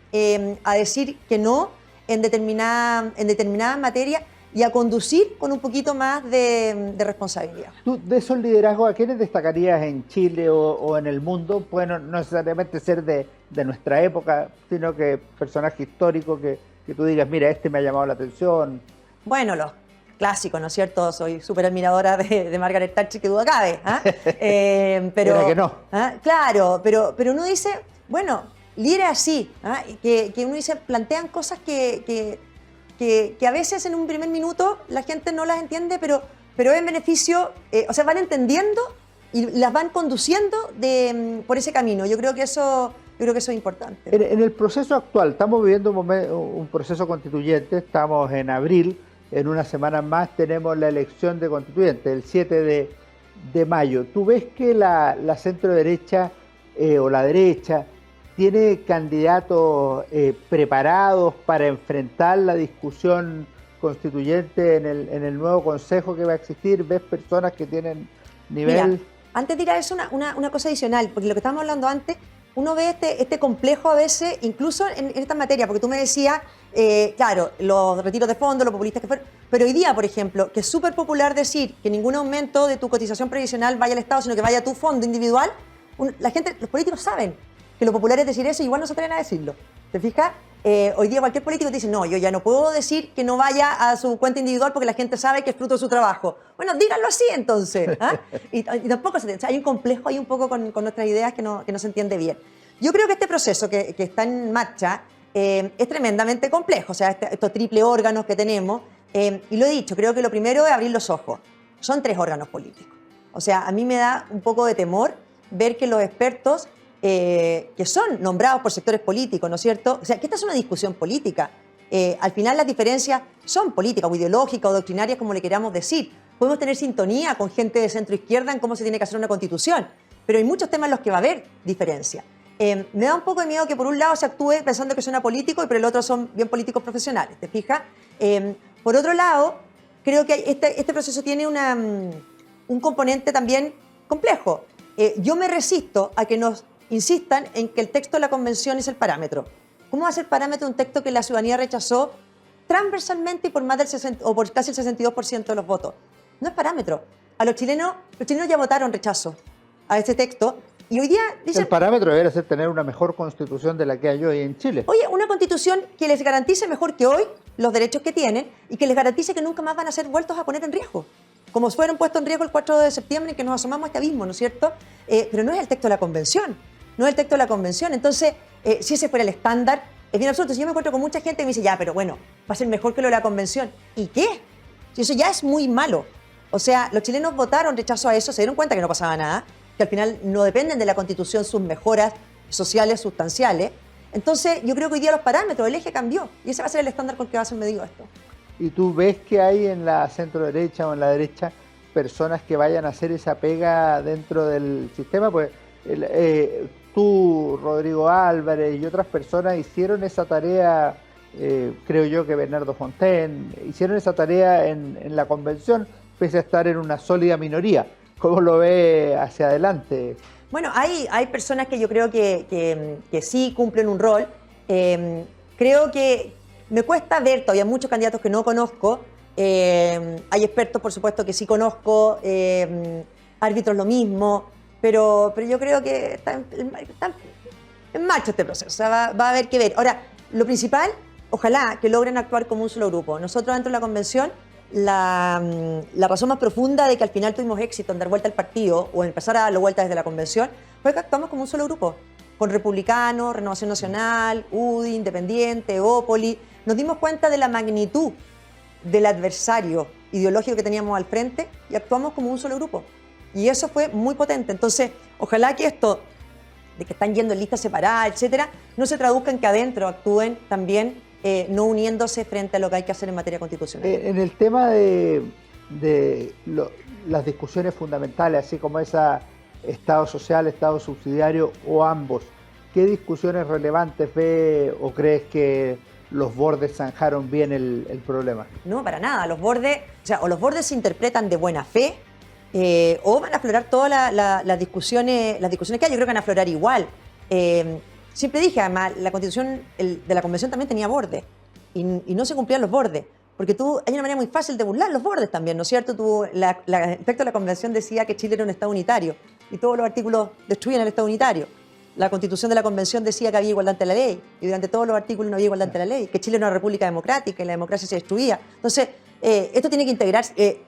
a decir que no en determinadas materias y a conducir con un poquito más de responsabilidad. Tú, de esos liderazgos, ¿a quiénes destacarías en Chile o en el mundo? Bueno, no necesariamente ser de nuestra época, sino que personaje histórico que tú digas, mira, este me ha llamado la atención. Bueno, los clásicos, ¿no es cierto? Soy súper admiradora de Margaret Thatcher, que duda cabe. Pero era que no. Claro, pero uno dice, bueno, líderes así, que uno dice, plantean cosas que a veces en un primer minuto la gente no las entiende, pero en beneficio, o sea, van entendiendo y las van conduciendo por ese camino. Yo creo que eso es importante. En el proceso actual, estamos viviendo un proceso constituyente, estamos en abril, en unas semanas más tenemos la elección de constituyentes, el 7 de mayo. ¿Tú ves que la centro-derecha o la derecha tiene candidatos preparados para enfrentar la discusión constituyente en el nuevo consejo que va a existir? ¿Ves personas que tienen nivel? Mira, antes de ir a eso, una cosa adicional, porque lo que estábamos hablando antes, uno ve este complejo a veces, incluso en esta materia, porque tú me decías, claro, los retiros de fondos, los populistas que fueron, pero hoy día, por ejemplo, que es súper popular decir que ningún aumento de tu cotización previsional vaya al Estado, sino que vaya a tu fondo individual, la gente, los políticos saben que lo popular es decir eso y igual no se atreven a decirlo. ¿Te fijas? Hoy día cualquier político te dice, no, yo ya no puedo decir que no vaya a su cuenta individual porque la gente sabe que es fruto de su trabajo. Bueno, díganlo así entonces. Y tampoco o sea, hay un complejo ahí un poco con nuestras ideas que no se entiende bien. Yo creo que este proceso que está en marcha es tremendamente complejo, o sea, estos triple órganos que tenemos, y lo he dicho, creo que lo primero es abrir los ojos. Son 3 órganos políticos. O sea, a mí me da un poco de temor ver que los expertos que son nombrados por sectores políticos, ¿no es cierto? O sea, que esta es una discusión política. Al final las diferencias son políticas o ideológicas o doctrinarias, como le queramos decir. Podemos tener sintonía con gente de centro-izquierda en cómo se tiene que hacer una constitución, pero hay muchos temas en los que va a haber diferencia. Me da un poco de miedo que por un lado se actúe pensando que suena político y por el otro son bien políticos profesionales, ¿te fijas? Por otro lado, creo que este proceso tiene un componente también complejo. Yo me resisto a que nos insistan en que el texto de la convención es el parámetro. ¿Cómo va a ser parámetro un texto que la ciudadanía rechazó transversalmente y por más o por casi el 62% de los votos? No es parámetro. Los chilenos ya votaron rechazo a este texto y hoy día dicen... El parámetro debería ser tener una mejor constitución de la que hay hoy en Chile. Oye, una constitución que les garantice mejor que hoy los derechos que tienen y que les garantice que nunca más van a ser vueltos a poner en riesgo. Como fueron puestos en riesgo el 4 de septiembre en que nos asomamos a este abismo, ¿no es cierto? Pero no es el texto de la convención. No es el texto de la convención. Entonces, si ese fuera el estándar, es bien absurdo. Si yo me encuentro con mucha gente que me dice, ya, pero bueno, va a ser mejor que lo de la convención. ¿Y qué? Si eso ya es muy malo. O sea, los chilenos votaron rechazo a eso, se dieron cuenta que no pasaba nada, que al final no dependen de la Constitución sus mejoras sociales sustanciales. Entonces, yo creo que hoy día los parámetros, el eje cambió. Y ese va a ser el estándar con que va a ser medido esto. ¿Y tú ves que hay en la centro-derecha o en la derecha personas que vayan a hacer esa pega dentro del sistema? Pues tú, Rodrigo Álvarez y otras personas hicieron esa tarea, creo yo que Bernardo Fontaine, hicieron esa tarea en la convención, pese a estar en una sólida minoría. ¿Cómo lo ve hacia adelante? Bueno, hay personas que yo creo que sí cumplen un rol. Creo que me cuesta ver todavía muchos candidatos que no conozco. Hay expertos, por supuesto, que sí conozco, árbitros lo mismo, pero yo creo que está en marcha este proceso, o sea, va a haber que ver. Ahora, lo principal, ojalá que logren actuar como un solo grupo. Nosotros dentro de la convención, la razón más profunda de que al final tuvimos éxito en dar vuelta al partido o en empezar a darle vuelta desde la convención fue que actuamos como un solo grupo, con Republicanos, Renovación Nacional, UDI, Independiente, Opoli. Nos dimos cuenta de la magnitud del adversario ideológico que teníamos al frente y actuamos como un solo grupo. Y eso fue muy potente. Entonces, ojalá que esto de que están yendo en listas separadas, etcétera, no se traduzca en que adentro actúen también no uniéndose frente a lo que hay que hacer en materia constitucional. En el tema de las discusiones fundamentales, así como esa Estado social, Estado subsidiario o ambos, ¿qué discusiones relevantes ve o crees que los bordes zanjaron bien el problema? No, para nada. Los bordes, o los bordes se interpretan de buena fe, o van a aflorar todas las discusiones que hay. Yo creo que van a aflorar igual. Siempre dije, además, la Constitución de la Convención también tenía bordes y no se cumplían los bordes. Porque hay una manera muy fácil de burlar los bordes también, ¿no es cierto? El texto de la Convención decía que Chile era un Estado unitario y todos los artículos destruían el Estado unitario. La Constitución de la Convención decía que había igualdad ante la ley y durante todos los artículos no había igualdad ante la ley, que Chile era una república democrática y la democracia se destruía. Entonces, esto tiene que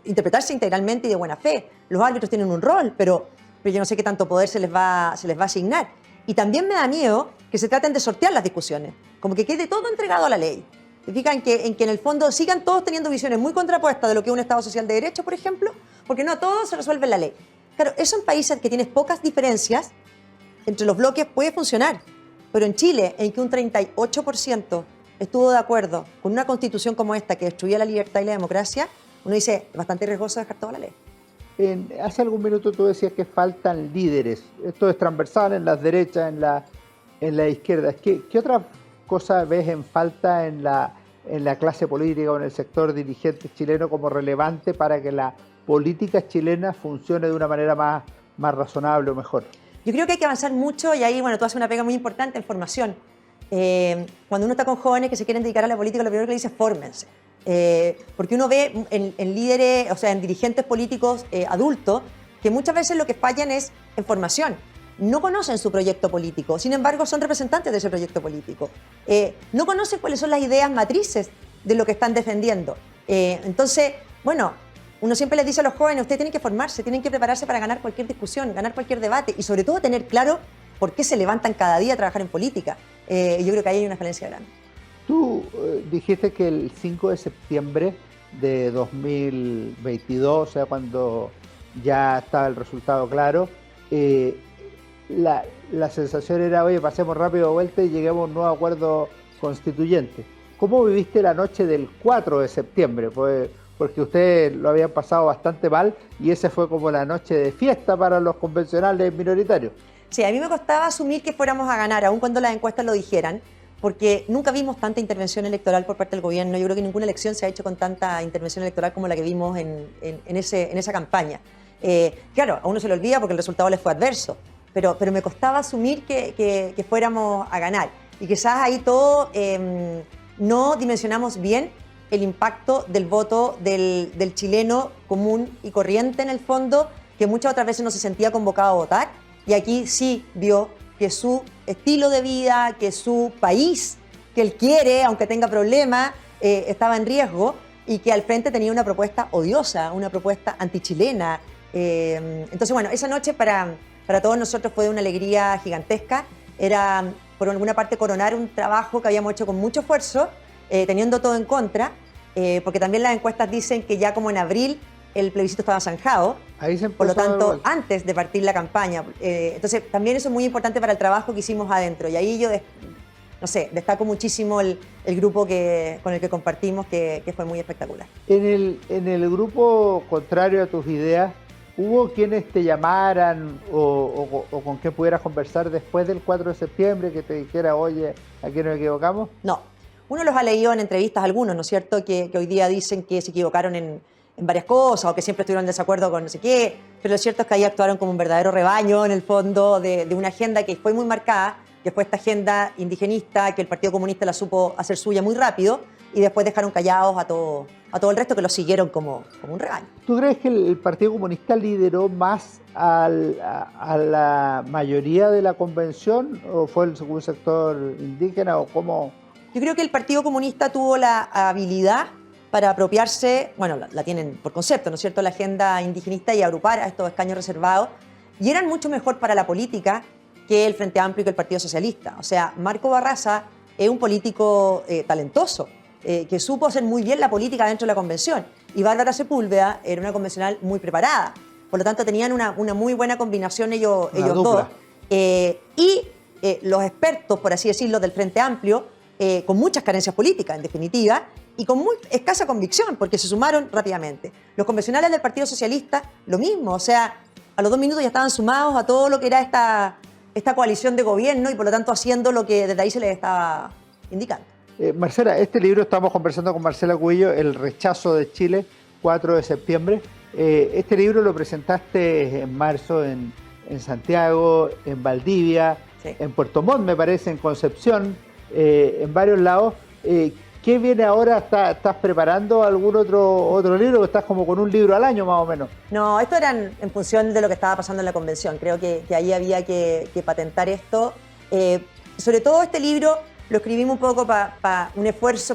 interpretarse integralmente y de buena fe. Los árbitros tienen un rol, pero yo no sé qué tanto poder se les va a asignar. Y también me da miedo que se traten de sortear las discusiones, como que quede todo entregado a la ley. ¿Se fijan en que en el fondo sigan todos teniendo visiones muy contrapuestas de lo que es un Estado social de derecho, por ejemplo? Porque no todo se resuelve en la ley. Claro, eso en países que tienes pocas diferencias entre los bloques puede funcionar, pero en Chile, en que un 38% estuvo de acuerdo con una constitución como esta que destruía la libertad y la democracia, uno dice, es bastante riesgoso dejar toda la ley. Hace algún minuto tú decías que faltan líderes. Esto es transversal en las derechas, en la izquierda. ¿Qué otra cosa ves en falta en la clase política o en el sector dirigente chileno como relevante para que la política chilena funcione de una manera más razonable o mejor? Yo creo que hay que avanzar mucho y ahí, tú haces una pega muy importante en formación. Cuando uno está con jóvenes que se quieren dedicar a la política, lo primero que le dice es fórmense. Porque uno ve en líderes, en dirigentes políticos adultos, que muchas veces lo que fallan es en formación. No conocen su proyecto político, sin embargo son representantes de ese proyecto político. No conocen cuáles son las ideas matrices de lo que están defendiendo. Entonces, uno siempre les dice a los jóvenes, ustedes tienen que formarse, tienen que prepararse para ganar cualquier discusión, ganar cualquier debate y sobre todo tener claro por qué se levantan cada día a trabajar en política. Yo creo que ahí hay una falencia grande. Tú dijiste que el 5 de septiembre de 2022, o sea, cuando ya estaba el resultado claro, la sensación era, oye, pasemos rápido de vuelta y lleguemos a un nuevo acuerdo constituyente. ¿Cómo viviste la noche del 4 de septiembre? Porque ustedes lo habían pasado bastante mal y esa fue como la noche de fiesta para los convencionales minoritarios. Sí, a mí me costaba asumir que fuéramos a ganar, aun cuando las encuestas lo dijeran, porque nunca vimos tanta intervención electoral por parte del gobierno. Yo creo que ninguna elección se ha hecho con tanta intervención electoral como la que vimos en esa campaña. Claro, a uno se le olvida porque el resultado les fue adverso, pero me costaba asumir que fuéramos a ganar. Y quizás ahí todo no dimensionamos bien el impacto del voto del chileno común y corriente en el fondo, que muchas otras veces no se sentía convocado a votar, y aquí sí vio que su estilo de vida, que su país, que él quiere, aunque tenga problemas, estaba en riesgo y que al frente tenía una propuesta odiosa, una propuesta antichilena. Entonces, esa noche para todos nosotros fue una alegría gigantesca. Era, por alguna parte, coronar un trabajo que habíamos hecho con mucho esfuerzo, teniendo todo en contra, porque también las encuestas dicen que ya como en abril el plebiscito estaba zanjado, por lo tanto, antes de partir la campaña. Entonces, también eso es muy importante para el trabajo que hicimos adentro. Y ahí yo, destaco muchísimo el grupo con el que compartimos, que fue muy espectacular. En el grupo contrario a tus ideas, ¿hubo quienes te llamaran o con quien pudieras conversar después del 4 de septiembre que te dijera, oye, aquí nos equivocamos? No. Uno los ha leído en entrevistas algunos, ¿no es cierto?, que hoy día dicen que se equivocaron en varias cosas o que siempre estuvieron en desacuerdo con no sé qué, pero lo cierto es que ahí actuaron como un verdadero rebaño en el fondo de una agenda que fue muy marcada, que fue esta agenda indigenista que el Partido Comunista la supo hacer suya muy rápido y después dejaron callados a todo el resto que lo siguieron como un rebaño. ¿Tú crees que el Partido Comunista lideró más a la mayoría de la convención o fue un sector indígena o cómo? Yo creo que el Partido Comunista tuvo la habilidad para apropiarse, la tienen por concepto, ¿no es cierto?, la agenda indigenista y agrupar a estos escaños reservados, y eran mucho mejor para la política que el Frente Amplio y que el Partido Socialista. O sea, Marco Barraza es un político talentoso, que supo hacer muy bien la política dentro de la convención, y Bárbara Sepúlveda era una convencional muy preparada, por lo tanto tenían una muy buena combinación ellos dos. Y los expertos, por así decirlo, del Frente Amplio, con muchas carencias políticas, en definitiva, y con muy escasa convicción, porque se sumaron rápidamente. Los convencionales del Partido Socialista, lo mismo, o sea, a los 2 minutos ya estaban sumados a todo lo que era esta coalición de gobierno y por lo tanto haciendo lo que desde ahí se les estaba indicando. Marcela, este libro estamos conversando con Marcela Cubillo, El rechazo de Chile, 4 de septiembre. Este libro lo presentaste en marzo en Santiago, en Valdivia, sí, en Puerto Montt, me parece, en Concepción, en varios lados. ¿Qué viene ahora? ¿Estás preparando algún otro libro? ¿O estás como con un libro al año más o menos? No, esto era en función de lo que estaba pasando en la convención. Creo que ahí había que patentar esto. Sobre todo este libro lo escribimos un poco para un esfuerzo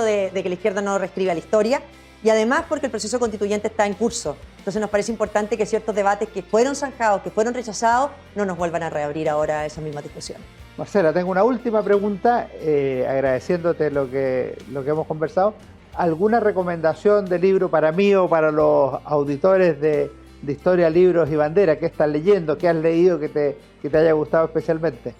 de que la izquierda no reescriba la historia y además porque el proceso constituyente está en curso. Entonces nos parece importante que ciertos debates que fueron zanjados, que fueron rechazados, no nos vuelvan a reabrir ahora esa misma discusión. Marcela, tengo una última pregunta, agradeciéndote lo que hemos conversado. ¿Alguna recomendación de libro para mí o para los auditores de Historia, Libros y Bandera? ¿Qué estás leyendo? ¿Qué has leído que te haya gustado especialmente?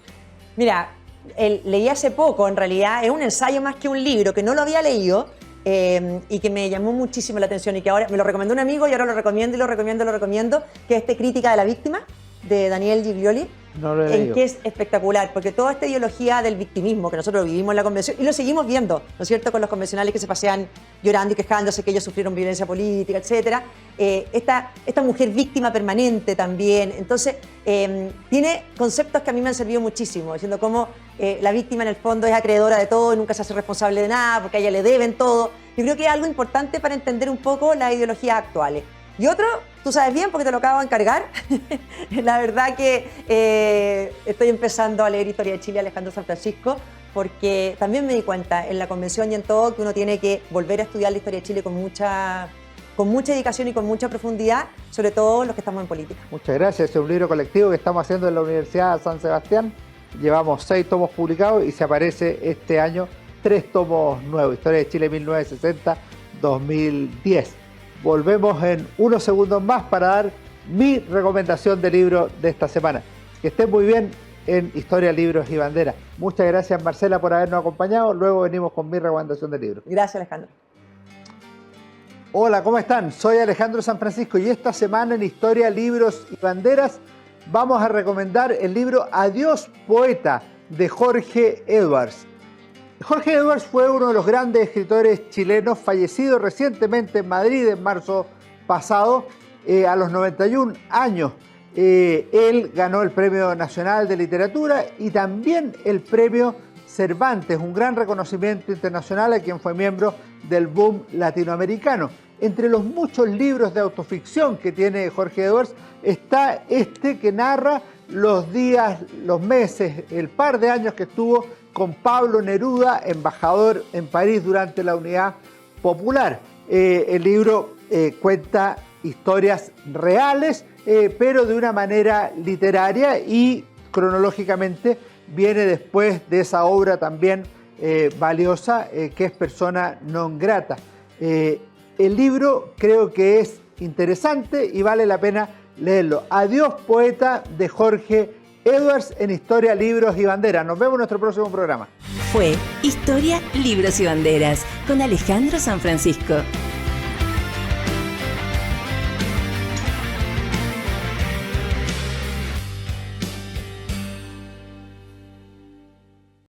Mira, leí hace poco, en realidad, es un ensayo más que un libro, que no lo había leído y que me llamó muchísimo la atención y que ahora me lo recomendó un amigo y ahora lo recomiendo, que es Crítica de la Víctima, de Daniel Giglioli. No lo he leído. Que es espectacular, porque toda esta ideología del victimismo que nosotros vivimos en la convención, y lo seguimos viendo, ¿no es cierto?, con los convencionales que se pasean llorando y quejándose que ellos sufrieron violencia política, etcétera. Esta mujer víctima permanente también. Entonces, tiene conceptos que a mí me han servido muchísimo, diciendo cómo la víctima en el fondo es acreedora de todo y nunca se hace responsable de nada, porque a ella le deben todo. Yo creo que es algo importante para entender un poco las ideologías actuales. Y otro, tú sabes bien porque te lo acabo de encargar, la verdad que estoy empezando a leer Historia de Chile de Alejandro San Francisco porque también me di cuenta en la convención y en todo que uno tiene que volver a estudiar la historia de Chile con mucha dedicación y con mucha profundidad, sobre todo los que estamos en política. Muchas gracias, es un libro colectivo que estamos haciendo en la Universidad San Sebastián. Llevamos 6 tomos publicados y se aparece este año 3 tomos nuevos, Historia de Chile 1960-2010. Volvemos en unos segundos más para dar mi recomendación de libro de esta semana. Que estén muy bien en Historia, Libros y Bandera. Muchas gracias, Marcela, por habernos acompañado. Luego venimos con mi recomendación de libro. Gracias, Alejandro. Hola, ¿cómo están? Soy Alejandro San Francisco y esta semana en Historia, Libros y Banderas vamos a recomendar el libro Adiós, Poeta, de Jorge Edwards. Jorge Edwards fue uno de los grandes escritores chilenos, fallecido recientemente en Madrid en marzo pasado, a los 91 años. Él ganó el Premio Nacional de Literatura y también el Premio Cervantes, un gran reconocimiento internacional a quien fue miembro del boom latinoamericano. Entre los muchos libros de autoficción que tiene Jorge Edwards está este que narra los días, los meses, el par de años que estuvo con Pablo Neruda, embajador en París durante la Unidad Popular. El libro cuenta historias reales, pero de una manera literaria y cronológicamente viene después de esa obra también valiosa que es Persona non grata. El libro creo que es interesante y vale la pena leerlo. Adiós, Poeta, de Jorge Edwards en Historia, Libros y Banderas. Nos vemos en nuestro próximo programa. Fue Historia, Libros y Banderas con Alejandro San Francisco.